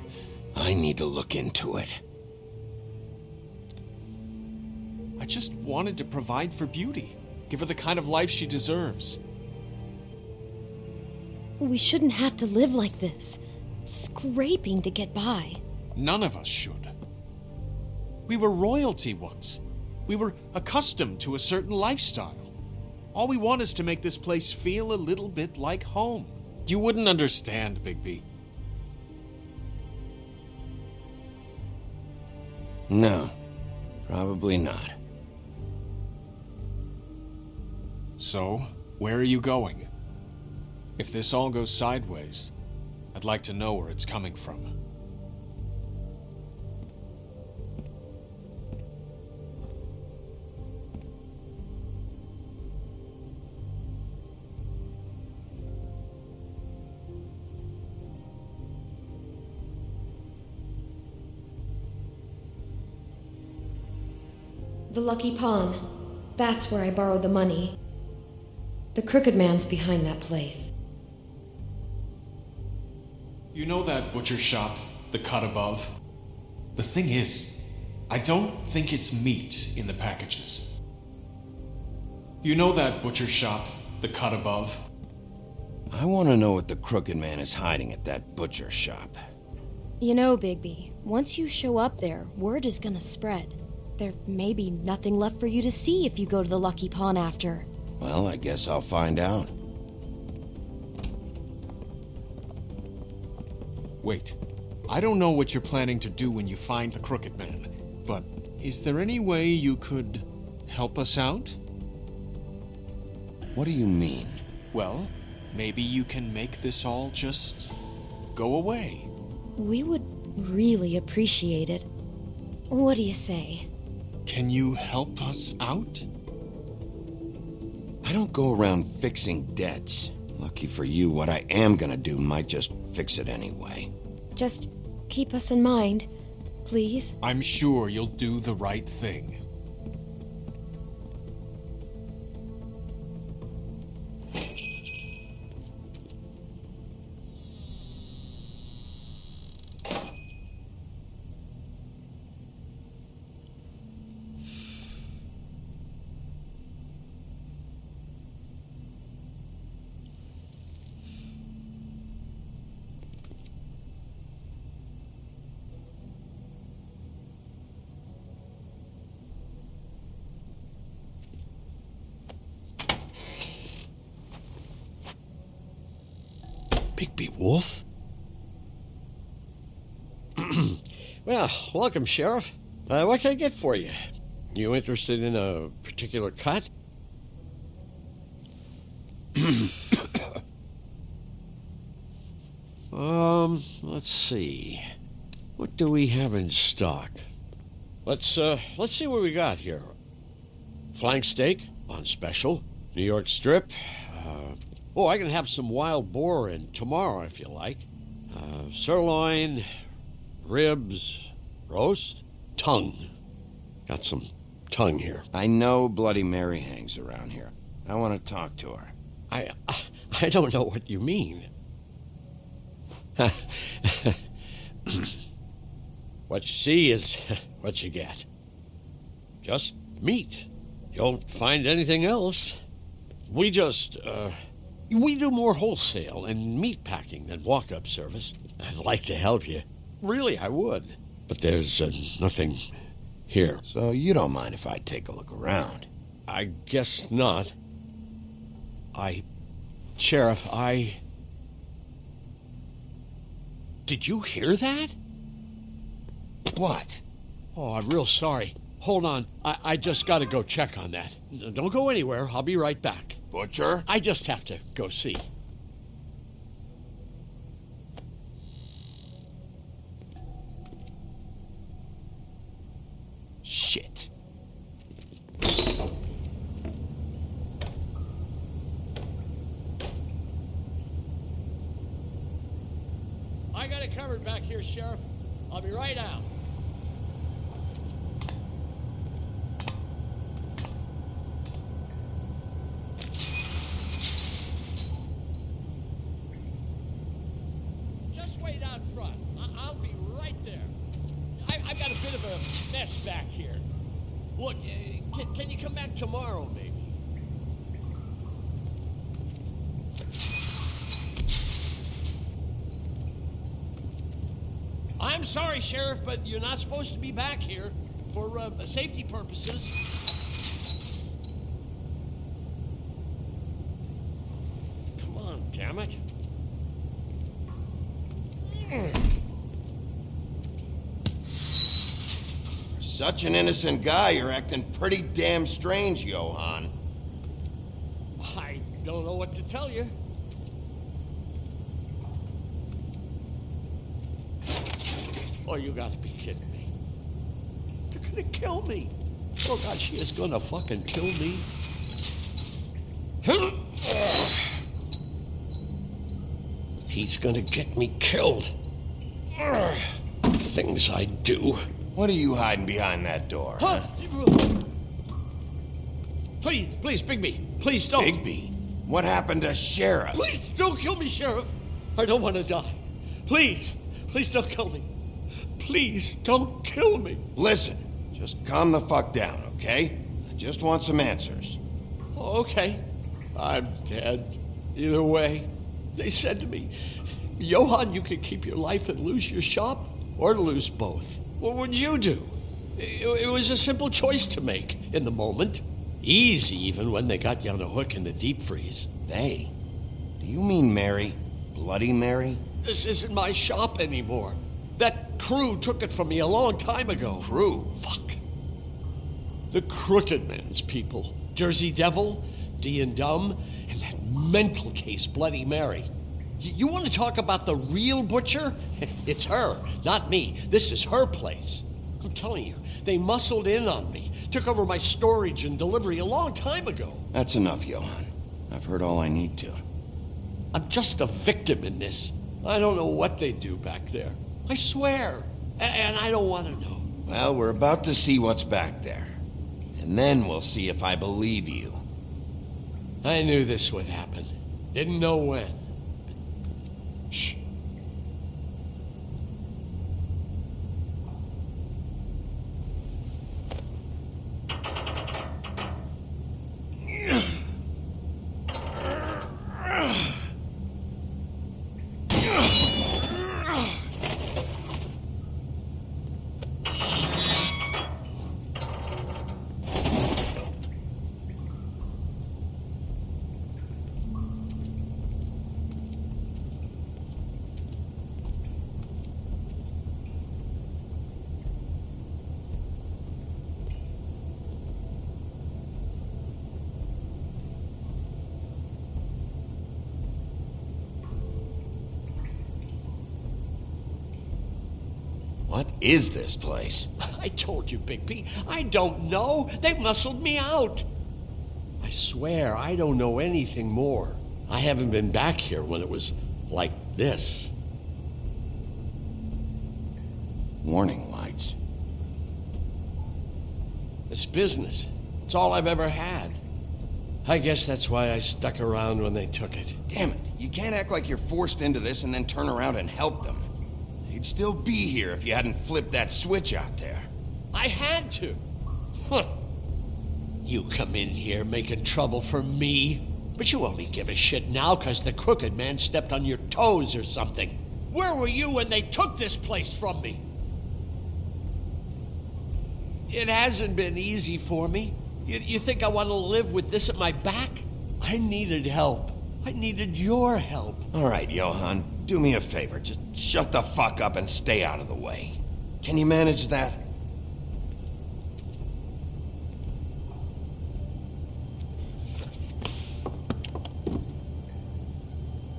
I need to look into it. I just wanted to provide for Beauty. Give her the kind of life she deserves. We shouldn't have to live like this, scraping to get by. None of us should. We were royalty once. We were accustomed to a certain lifestyle. All we want is to make this place feel a little bit like home. You wouldn't understand, Bigby. No, probably not. So, where are you going? If this all goes sideways, I'd like to know where it's coming from. The Lucky Pawn. That's where I borrowed the money. The Crooked Man's behind that place. You know that butcher shop, the cut above? The thing is, I don't think it's meat in the packages. You know that butcher shop, the cut above? I want to know what the Crooked Man is hiding at that butcher shop. You know, Bigby, once you show up there, word is gonna spread. There may be nothing left for you to see if you go to the Lucky Pawn after. Well, I guess I'll find out. Wait, I don't know what you're planning to do when you find the Crooked Man, but is there any way you could help us out? What do you mean? Well, maybe you can make this all just go away. We would really appreciate it. What do you say? Can you help us out? I don't go around fixing debts. Lucky for you, what I am gonna do might just fix it anyway. Just keep us in mind, please. I'm sure you'll do the right thing. Bigby Wolf? Well, welcome, Sheriff. What can I get for you? You interested in a particular cut? Let's see. What do we have in stock? Let's see what we got here. Flank steak on special. New York strip. I can have some wild boar in tomorrow if you like. Sirloin, ribs, roast, tongue. Got some tongue here. I know Bloody Mary hangs around here. I want to talk to her. I don't know what you mean. What you see is what you get. Just meat. You won't find anything else. We do more wholesale and meat packing than walk-up service. I'd like to help you. Really, I would. But there's nothing here. So you don't mind if I take a look around? I guess not. Sheriff, Did you hear that? What? Oh, I'm real sorry. Hold on. I just gotta go check on that. Don't go anywhere. I'll be right back. Butcher? I just have to go see. Shit. I got it covered back here, Sheriff. I'll be right out. Just wait out front. I'll be right there. I've got a bit of a mess back here. Look, can you come back tomorrow, maybe? I'm sorry, Sheriff, but you're not supposed to be back here for safety purposes. Come on, damn it. For such an innocent guy, you're acting pretty damn strange, Johann. I don't know what to tell you. Oh, you gotta be kidding me. They're gonna kill me. Oh, God, she is gonna fucking kill me. He's gonna get me killed. Things I do. What are you hiding behind that door? Huh? Please, Bigby. Please don't. Bigby? What happened to Sheriff? Please don't kill me, Sheriff. I don't want to die. Please don't kill me. Please don't kill me. Listen, just calm the fuck down, okay? I just want some answers. Okay. I'm dead. Either way. They said to me, Johann, you could keep your life and lose your shop, or lose both. What would you do? It was a simple choice to make in the moment. Easy, even when they got you on a hook in the deep freeze. They? Do you mean Mary? Bloody Mary? This isn't my shop anymore. That crew took it from me a long time ago. Crew? Fuck. The Crooked Man's people. Jersey Devil, D and Dumb, and that mental case, Bloody Mary. You want to talk about the real butcher? It's her, not me. This is her place. I'm telling you, they muscled in on me, took over my storage and delivery a long time ago. That's enough, Johann. I've heard all I need to. I'm just a victim in this. I don't know what they do back there. I swear. And I don't want to know. Well, we're about to see what's back there. And then we'll see if I believe you. I knew this would happen. Didn't know when. Shh. What is this place? I told you, Bigby. I don't know. They muscled me out. I swear I don't know anything more. I haven't been back here when it was like this. Warning lights. It's business. It's all I've ever had. I guess that's why I stuck around when they took it. Damn it. You can't act like you're forced into this and then turn around and help them. They'd still be here if you hadn't flipped that switch out there. I had to. Huh. You come in here making trouble for me, but you only give a shit now because the Crooked Man stepped on your toes or something. Where were you when they took this place from me? It hasn't been easy for me. You think I want to live with this at my back? I needed help. I needed your help. All right, Johann, do me a favor. Just shut the fuck up and stay out of the way. Can you manage that?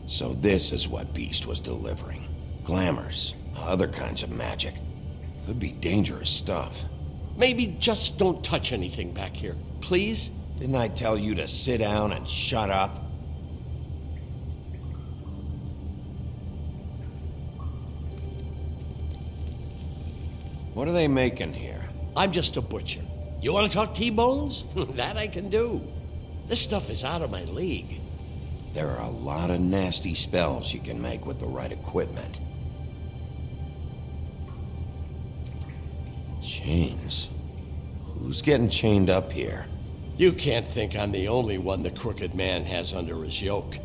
So this is what Beast was delivering. Glamours, other kinds of magic. Could be dangerous stuff. Maybe just don't touch anything back here, please? Didn't I tell you to sit down and shut up? What are they making here? I'm just a butcher. You want to talk T-bones? That I can do. This stuff is out of my league. There are a lot of nasty spells you can make with the right equipment. Chains? Who's getting chained up here? You can't think I'm the only one the Crooked Man has under his yoke.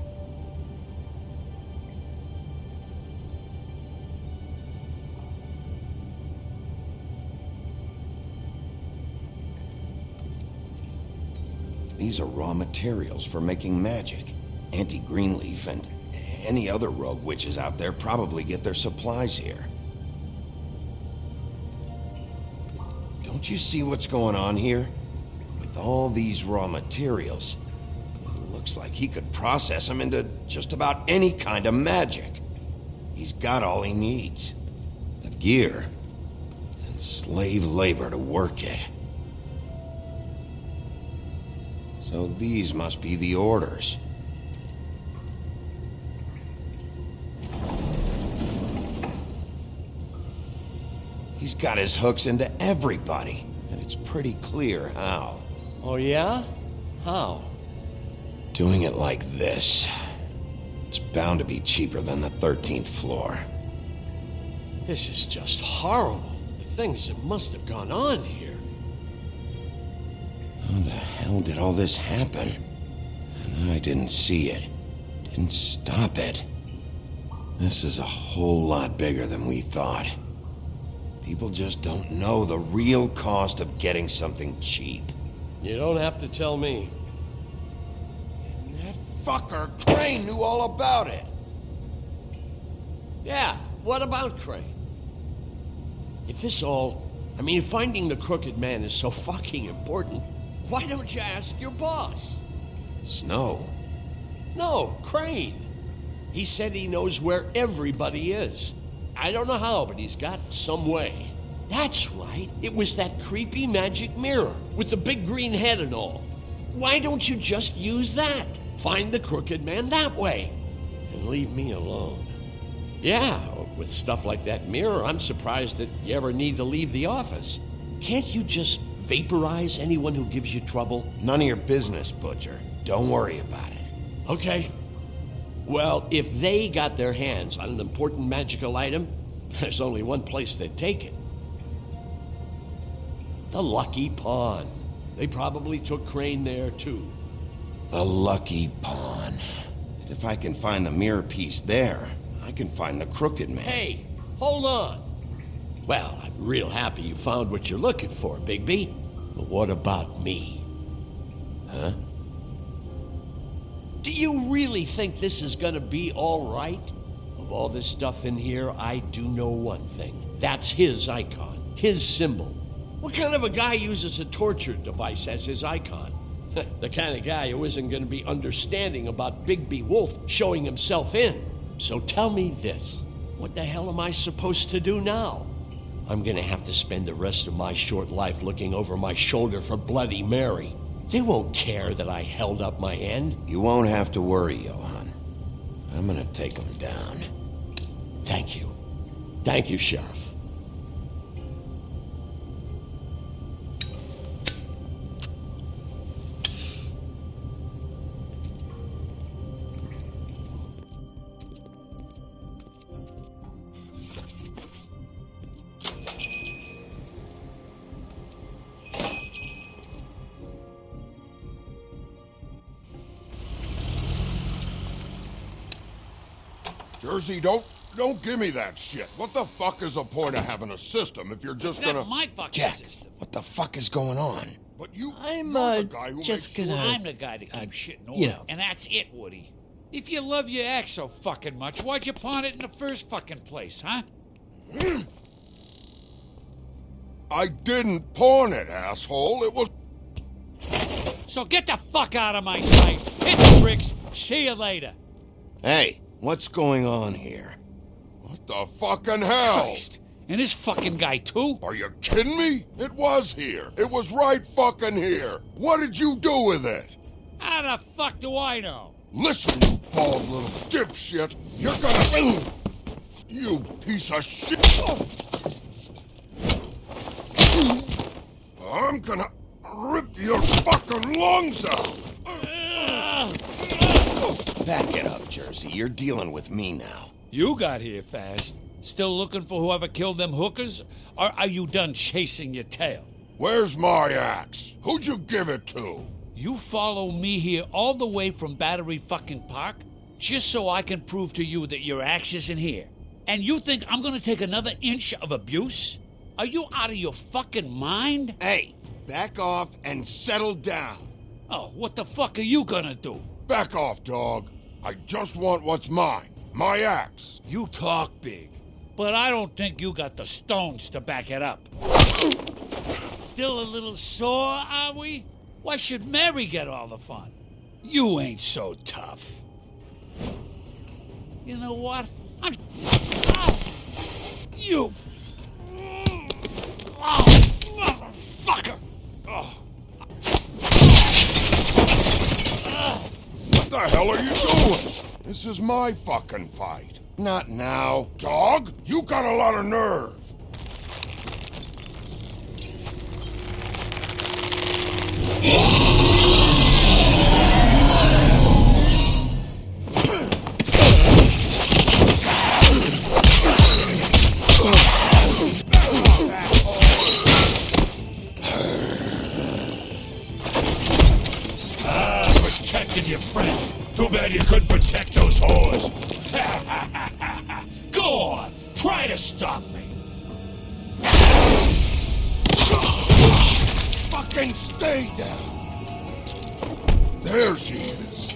These are raw materials for making magic. Auntie Greenleaf and any other rogue witches out there probably get their supplies here. Don't you see what's going on here? With all these raw materials, it looks like he could process them into just about any kind of magic. He's got all he needs. The gear and slave labor to work it. So these must be the orders. He's got his hooks into everybody, and it's pretty clear how. Oh yeah? How? Doing it like this. It's bound to be cheaper than the 13th floor. This is just horrible. The things that must have gone on here. How the hell did all this happen? And I didn't see it. Didn't stop it. This is a whole lot bigger than we thought. People just don't know the real cost of getting something cheap. You don't have to tell me. And that fucker Crane knew all about it. Yeah, what about Crane? If this all... finding the Crooked Man is so fucking important, why don't you ask your boss? Snow? No, Crane. He said he knows where everybody is. I don't know how, but he's got some way. That's right. It was that creepy magic mirror with the big green head and all. Why don't you just use that? Find the Crooked Man that way. And leave me alone. Yeah, with stuff like that mirror, I'm surprised that you ever need to leave the office. Can't you just vaporize anyone who gives you trouble? None of your business, Butcher. Don't worry about it. Okay. Well, if they got their hands on an important magical item, there's only one place they'd take it. The Lucky Pawn. They probably took Crane there, too. The Lucky Pawn. And if I can find the mirror piece there, I can find the Crooked Man. Hey, hold on. Well, I'm real happy you found what you're looking for, Bigby. But what about me? Huh? Do you really think this is gonna be all right? Of all this stuff in here, I do know one thing. That's his icon, his symbol. What kind of a guy uses a torture device as his icon? The kind of guy who isn't gonna be understanding about Bigby Wolf showing himself in. So tell me this, what the hell am I supposed to do now? I'm gonna have to spend the rest of my short life looking over my shoulder for Bloody Mary. They won't care that I held up my end. You won't have to worry, Johann. I'm gonna take him down. Thank you. Thank you, Sheriff. Jersey, don't give me that shit. What the fuck is the point of having a system if you're just gonna... That's my fucking Jack, system. what the fuck is going on? But you're the guy who just makes gonna... sure... I'm the guy to keep shit in order, you know. and that's it, Woody. If you love your ex so fucking much, why'd you pawn it in the first fucking place, huh? I didn't pawn it, asshole. It was... So get the fuck out of my sight. Hit the bricks. See you later. Hey, what's going on here? What the fucking hell? Christ. And this fucking guy, too? Are you kidding me? It was here. It was right fucking here. What did you do with it? How the fuck do I know? Listen, you bald little dipshit. You're gonna... You piece of shit. I'm gonna rip your fucking lungs out! Back it up, Jersey. You're dealing with me now. You got here fast. Still looking for whoever killed them hookers? Or are you done chasing your tail? Where's my axe? Who'd you give it to? You follow me here all the way from Battery fucking Park just so I can prove to you that your axe isn't here? And you think I'm gonna take another inch of abuse? Are you out of your fucking mind? Hey, back off and settle down. Oh, what the fuck are you gonna do? Back off, dog. I just want what's mine. My axe. You talk big, but I don't think you got the stones to back it up. Still a little sore, are we? Why should Mary get all the fun? You ain't so tough. You know what? I'm... Oh, you... Oh, motherfucker! Oh. What the hell are you doing? This is my fucking fight. Not now. Dog, you got a lot of nerve. Protecting your friend. Too bad you couldn't protect those whores. Go on, try to stop me. Fucking stay down. There she is.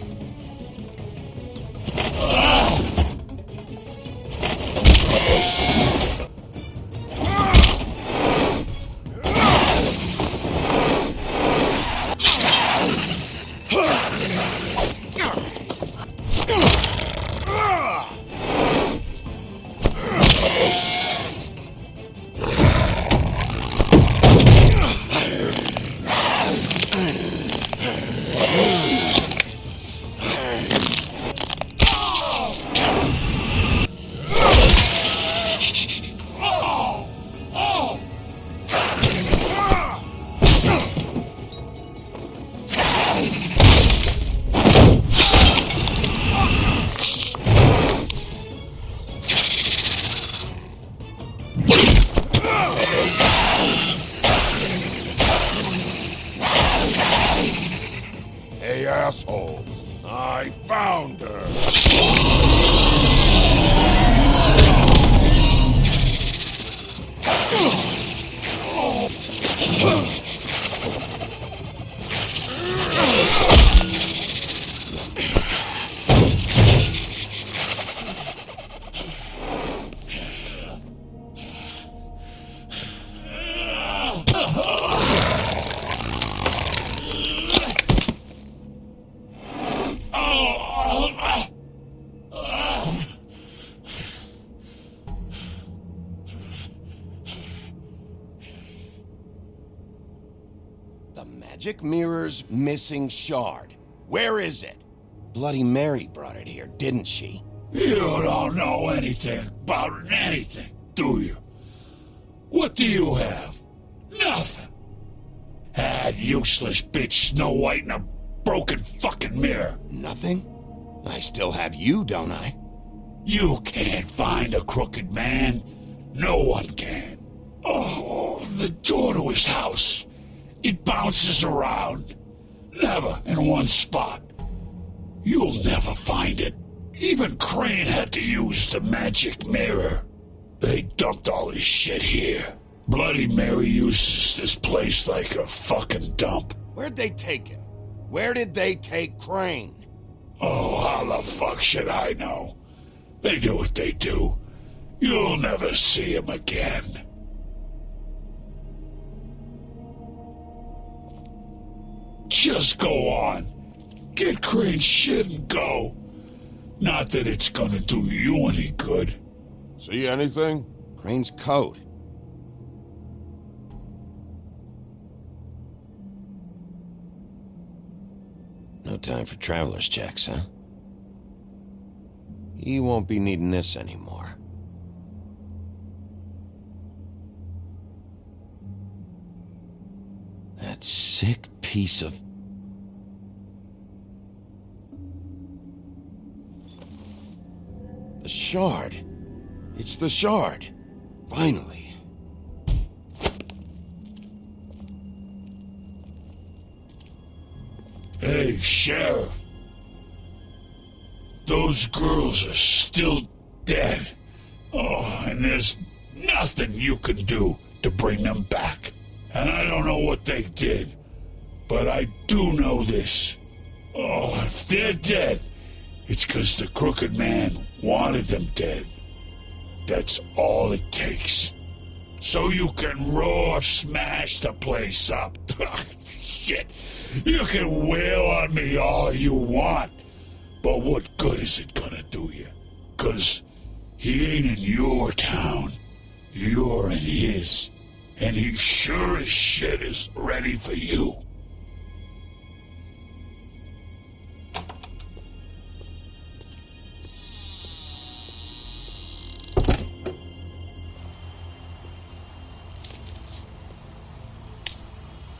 Hey, assholes. I found her. The magic mirror's missing shard. Where is it? Bloody Mary brought it here, didn't she? You don't know anything about anything, do you? What do you have? Nothing. Had useless bitch Snow White in a broken fucking mirror. Nothing? I still have you, don't I? You can't find a crooked man. No one can. Oh, the door to his house. It bounces around. Never in one spot. You'll never find it. Even Crane had to use the magic mirror. They dumped all his shit here. Bloody Mary uses this place like a fucking dump. Where'd they take him? Where did they take Crane? Oh, how the fuck should I know? They do what they do. You'll never see him again. Just go on. Get Crane's shit and go. Not that it's gonna do you any good. See anything? Crane's coat. No time for traveler's checks, huh? You won't be needing this anymore. That sick piece of... The shard. It's the shard. Finally. Hey, Sheriff. Those girls are still dead. Oh, and there's nothing you can do to bring them back. And I don't know what they did, but I do know this. Oh, if they're dead, it's 'cause the Crooked Man wanted them dead. That's all it takes. So you can raw smash the place up. Shit. You can wail on me all you want, but what good is it gonna do you? 'Cause he ain't in your town. You're in his. And he sure as shit is ready for you.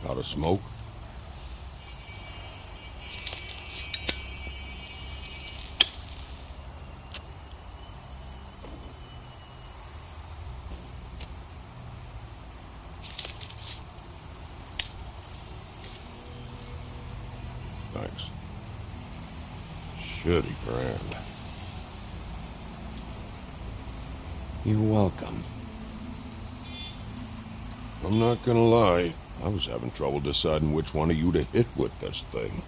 Got a smoke? Thanks. Shitty brand. You're welcome. I'm not gonna lie. I was having trouble deciding which one of you to hit with this thing.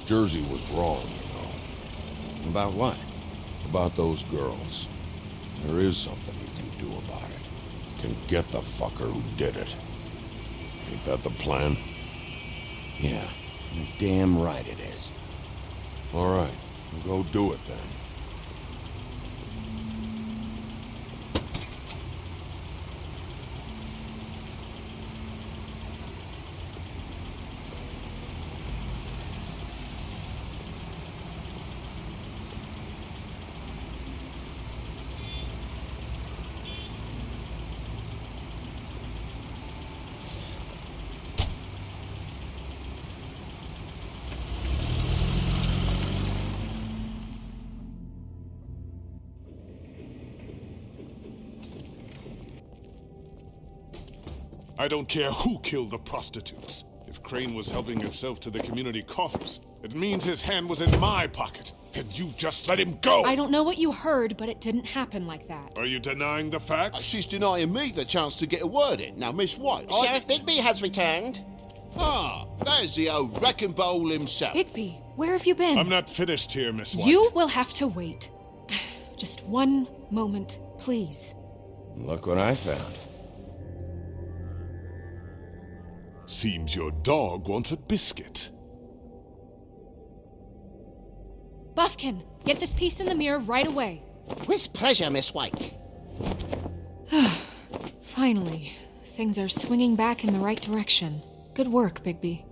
Jersey was wrong, you know. About what? About those girls. There is something you can do about it. You can get the fucker who did it. Ain't that the plan? Yeah, you're damn right it is. All right, we'll go do it then. I don't care who killed the prostitutes. If Crane was helping himself to the community coffers, it means his hand was in my pocket, and you just let him go! I don't know what you heard, but it didn't happen like that. Are you denying the facts? She's denying me the chance to get a word in. Now, Miss White... Sheriff Bigby has returned. Ah, there's the old wrecking bowl himself. Bigby, where have you been? I'm not finished here, Miss White. You will have to wait. Just one moment, please. Look what I found. Seems your dog wants a biscuit. Buffkin, get this piece in the mirror right away. With pleasure, Miss White. Finally, things are swinging back in the right direction. Good work, Bigby.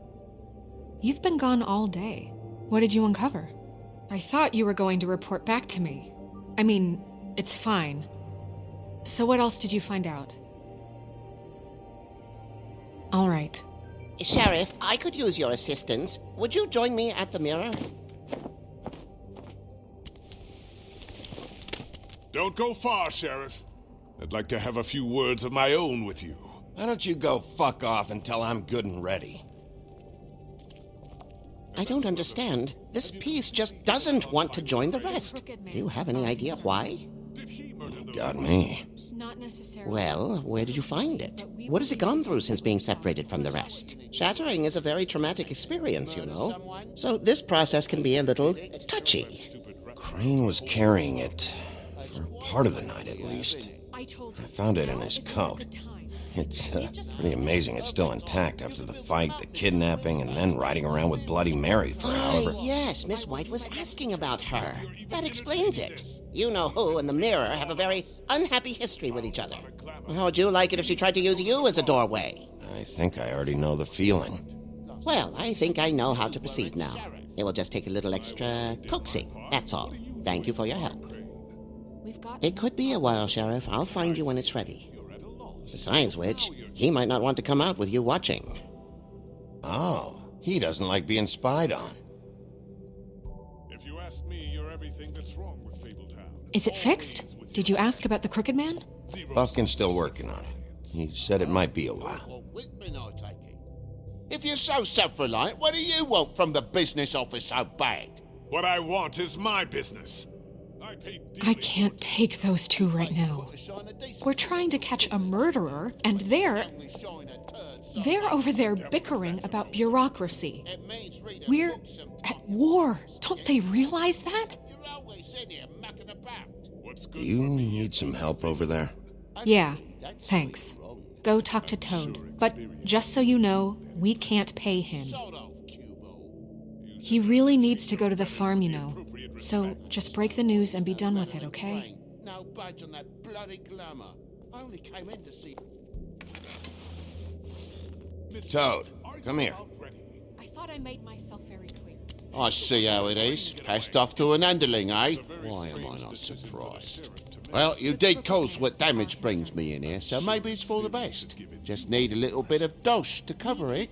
You've been gone all day. What did you uncover? I thought you were going to report back to me. I mean, it's fine. So what else did you find out? All right. Sheriff, I could use your assistance. Would you join me at the mirror? Don't go far, Sheriff. I'd like to have a few words of my own with you. Why don't you go fuck off until I'm good and ready? I don't understand. This piece just doesn't want to join the rest. Do you have any idea why? You got me. Not necessarily. Well, where did you find it? What has it gone through since being separated from the rest? Shattering is a very traumatic experience, you know. So this process can be a little touchy. Crane was carrying it for part of the night, at least. I found it in his coat. It's pretty amazing it's still intact after the fight, the kidnapping, and then riding around with Bloody Mary for however... Yes, Miss White was asking about her. That explains it. You know who and the mirror have a very unhappy history with each other. How would you like it if she tried to use you as a doorway? I think I already know the feeling. Well, I think I know how to proceed now. It will just take a little extra coaxing, that's all. Thank you for your help. We've got... It could be a while, Sheriff. I'll find you when it's ready. Besides which, he might not want to come out with you watching. Oh, he doesn't like being spied on. If you ask me, you're everything that's wrong with Fabletown. Is it fixed? Did you ask about the Crooked Man? Buffkin's still working on it. He said it might be a while. If you're so self-reliant, what do you want from the business office so bad? What I want is my business. I can't take those two right now. We're trying to catch a murderer, and they're over there bickering about bureaucracy. We're at war. Don't they realize that? Do you need some help over there? Yeah, thanks. Go talk to Toad. But just so you know, we can't pay him. He really needs to go to the farm, you know. So just break the news and be done with it, okay? No budge on that bloody glamour. I only came in to see... Toad, come here. I thought I made myself very clear. I see how it is. Passed off to an underling, eh? Why am I not surprised? Well, you did cause what damage brings me in here, so maybe it's for the best. Just need a little bit of dosh to cover it.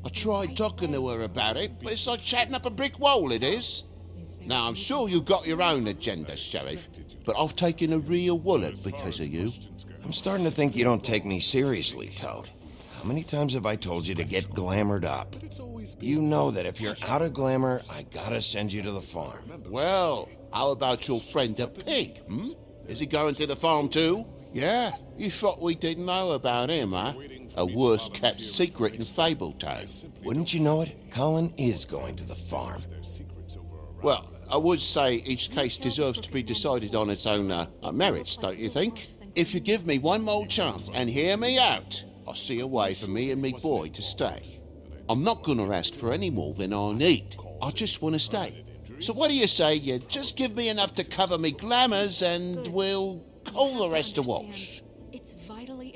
I tried talking to her about it, but it's like chatting up a brick wall, it is. Now, I'm sure you've got your own agenda, Sheriff, but I've taken a real wallet because of you. I'm starting to think you don't take me seriously, Toad. How many times have I told you to get glamored up? You know that if you're out of glamour, I gotta send you to the farm. Well, how about your friend the pig, hmm? Is he going to the farm too? Yeah, you thought we didn't know about him, huh? A worst-kept secret in Fabletown. Wouldn't you know it? Colin is going to the farm. Well, I would say each case deserves to be decided on its own merits, don't you think? If you give me one more chance and hear me out, I'll see a way for me and me boy to stay. I'm not gonna ask for any more than I need. I just want to stay. So what do you say you just give me enough to cover me glamours and we'll call the rest a wash?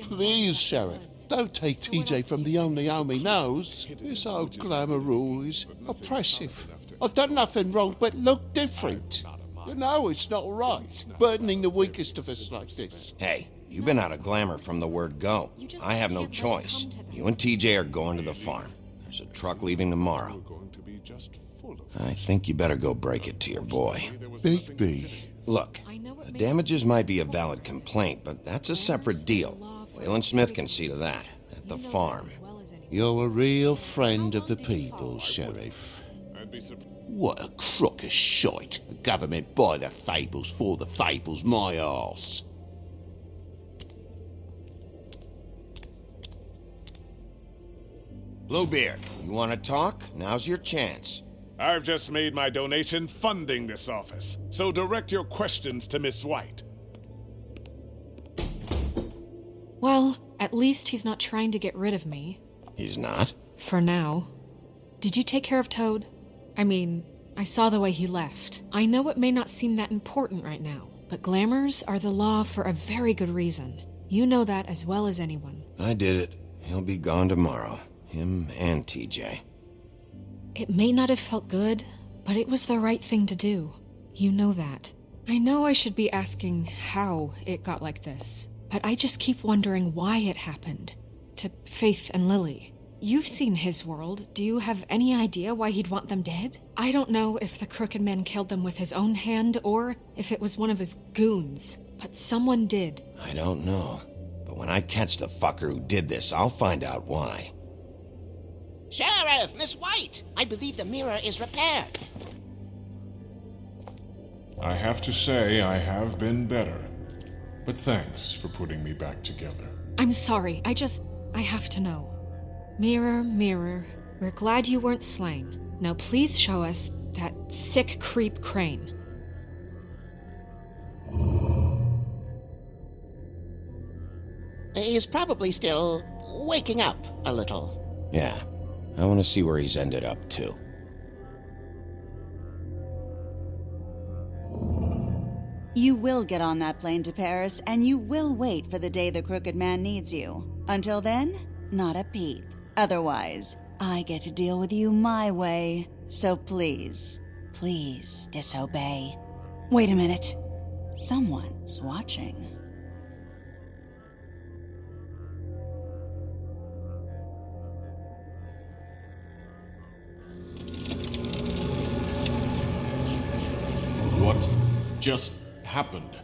Please, Sheriff, don't take TJ from the only home he knows. This old glamour rule is oppressive. I've done nothing wrong but look different. You know it's not right, burdening the weakest of us like this. Hey, you've been out of glamour from the word go. I have no choice. You and TJ are going to the farm. There's a truck leaving tomorrow. I think you better go break it to your boy. Bigby. Look, the damages might be a valid complaint, but that's a separate deal. Wayland Smith can see to that, at the farm. You're a real friend of the people, Sheriff. What a crock of shite. A government by the fables, for the fables, my arse. Bluebeard, you want to talk? Now's your chance. I've just made my donation funding this office, so direct your questions to Miss White. Well, at least he's not trying to get rid of me. He's not? For now. Did you take care of Toad? I mean, I saw the way he left. I know it may not seem that important right now, but glamours are the law for a very good reason. You know that as well as anyone. I did it. He'll be gone tomorrow. Him and TJ. It may not have felt good, but it was the right thing to do. You know that. I know I should be asking how it got like this, but I just keep wondering why it happened. To Faith and Lily. You've seen his world. Do you have any idea why he'd want them dead? I don't know if the Crooked Man killed them with his own hand or if it was one of his goons, but someone did. I don't know. But when I catch the fucker who did this, I'll find out why. Sheriff, Miss White! I believe the mirror is repaired. I have to say I have been better. But thanks for putting me back together. I'm sorry, I have to know. Mirror, mirror, we're glad you weren't slain. Now please show us that sick creep Crane. He's probably still waking up a little. Yeah, I want to see where he's ended up, too. You will get on that plane to Paris, and you will wait for the day the Crooked Man needs you. Until then, not a peep. Otherwise, I get to deal with you my way. So please, please disobey. Wait a minute. Someone's watching. What just happened?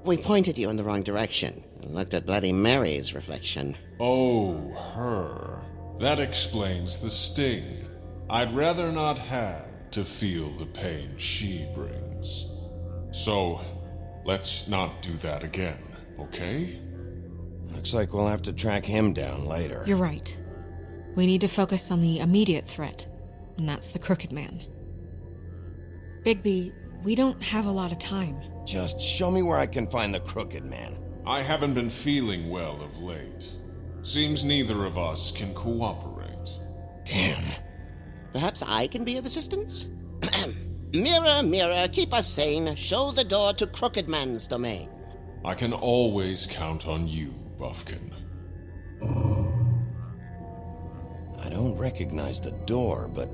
We pointed you in the wrong direction and looked at Bloody Mary's reflection. Oh, her. That explains the sting. I'd rather not have to feel the pain she brings. So, let's not do that again, okay? Looks like we'll have to track him down later. You're right. We need to focus on the immediate threat, and that's the Crooked Man. Bigby, we don't have a lot of time. Just show me where I can find the Crooked Man. I haven't been feeling well of late. Seems neither of us can cooperate. Damn. Perhaps I can be of assistance? Mirror, mirror, keep us sane. Show the door to Crooked Man's domain. I can always count on you, Buffkin. I don't recognize the door, but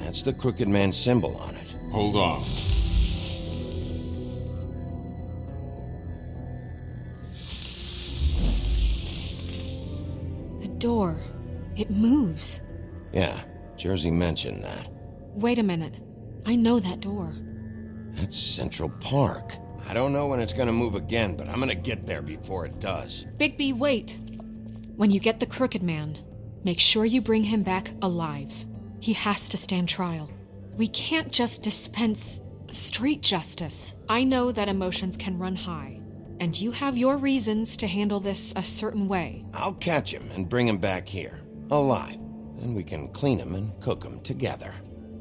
that's the Crooked Man symbol on it. Hold on. The door. It moves. Yeah, Jersey mentioned that. Wait a minute. I know that door. That's Central Park. I don't know when it's gonna move again, but I'm gonna get there before it does. Bigby, wait. When you get the Crooked Man, make sure you bring him back alive. He has to stand trial. We can't just dispense street justice. I know that emotions can run high, and you have your reasons to handle this a certain way. I'll catch him and bring him back here, alive. Then we can clean him and cook him together.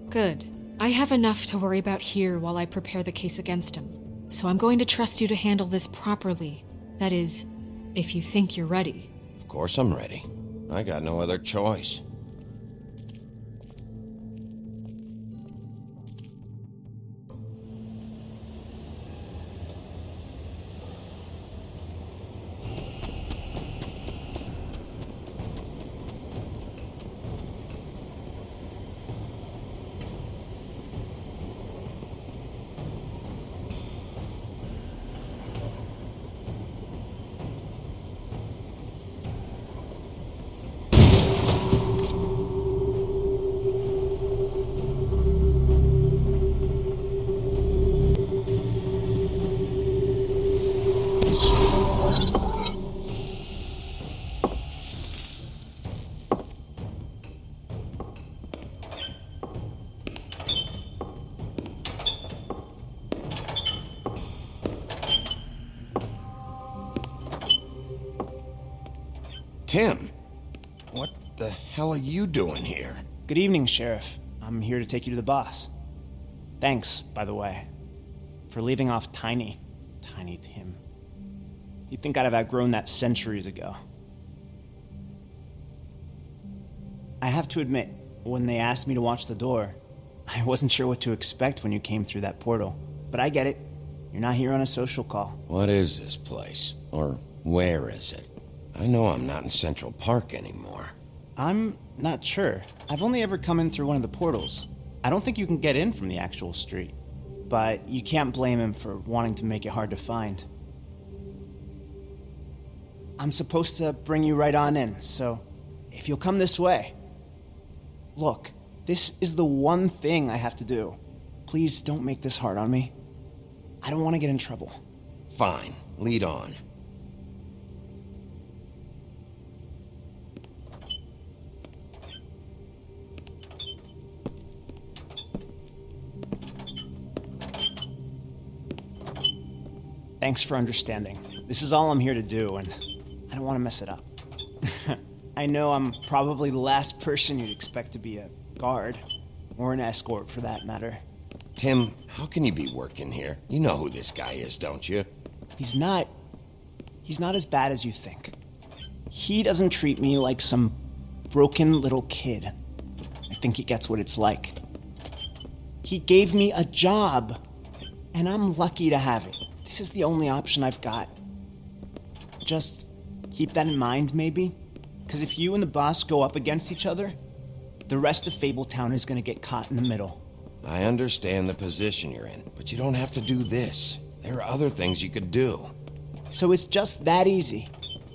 Good. I have enough to worry about here while I prepare the case against him. So I'm going to trust you to handle this properly. That is, if you think you're ready. Of course I'm ready. I got no other choice. Tim, what the hell are you doing here? Good evening, Sheriff. I'm here to take you to the boss. Thanks, by the way, for leaving off Tiny Tim. You'd think I'd have outgrown that centuries ago. I have to admit, when they asked me to watch the door, I wasn't sure what to expect when you came through that portal. But I get it. You're not here on a social call. What is this place? Or where is it? I know I'm not in Central Park anymore. I'm not sure. I've only ever come in through one of the portals. I don't think you can get in from the actual street. But you can't blame him for wanting to make it hard to find. I'm supposed to bring you right on in, so if you'll come this way. Look, this is the one thing I have to do. Please don't make this hard on me. I don't want to get in trouble. Fine, lead on. Thanks for understanding. This is all I'm here to do, and I don't want to mess it up. I know I'm probably the last person you'd expect to be a guard, or an escort for that matter. Tim, how can you be working here? You know who this guy is, don't you? He's not as bad as you think. He doesn't treat me like some broken little kid. I think he gets what it's like. He gave me a job, and I'm lucky to have it. This is the only option I've got. Just keep that in mind, maybe? Because if you and the boss go up against each other, the rest of Fabletown is going to get caught in the middle. I understand the position you're in, but you don't have to do this. There are other things you could do. So it's just that easy?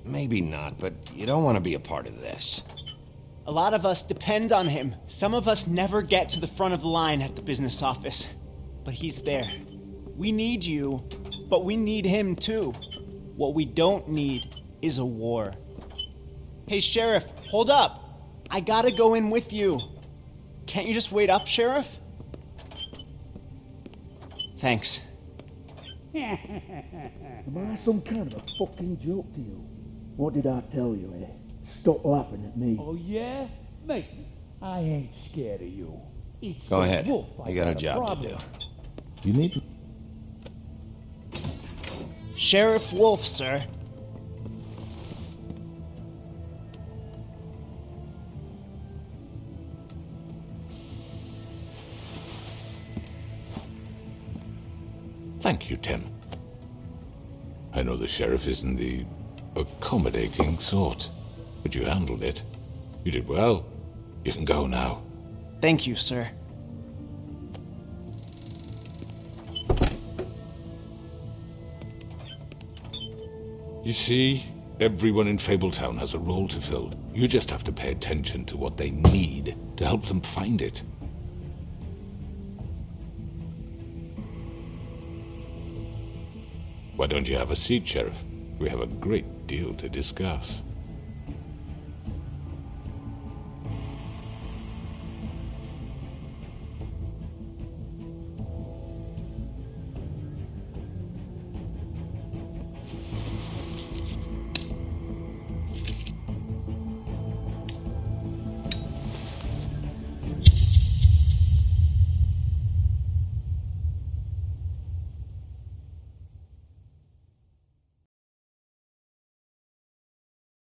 Maybe not, but you don't want to be a part of this. A lot of us depend on him. Some of us never get to the front of the line at the business office. But he's there. We need you, but we need him too. What we don't need is a war. Hey, Sheriff, hold up. I gotta go in with you. Can't you just wait up, Sheriff? Thanks. Am I some kind of a fucking joke to you? What did I tell you, eh? Stop laughing at me. Oh, yeah? Mate, I ain't scared of you. It's Go the ahead. wolf I got a job problem. to do. You need to... Sheriff Wolf, sir. Thank you, Tim. I know the sheriff isn't the accommodating sort, but you handled it. You did well. You can go now. Thank you, sir. You see, everyone in Fabletown has a role to fill. You just have to pay attention to what they need to help them find it. Why don't you have a seat, Sheriff? We have a great deal to discuss.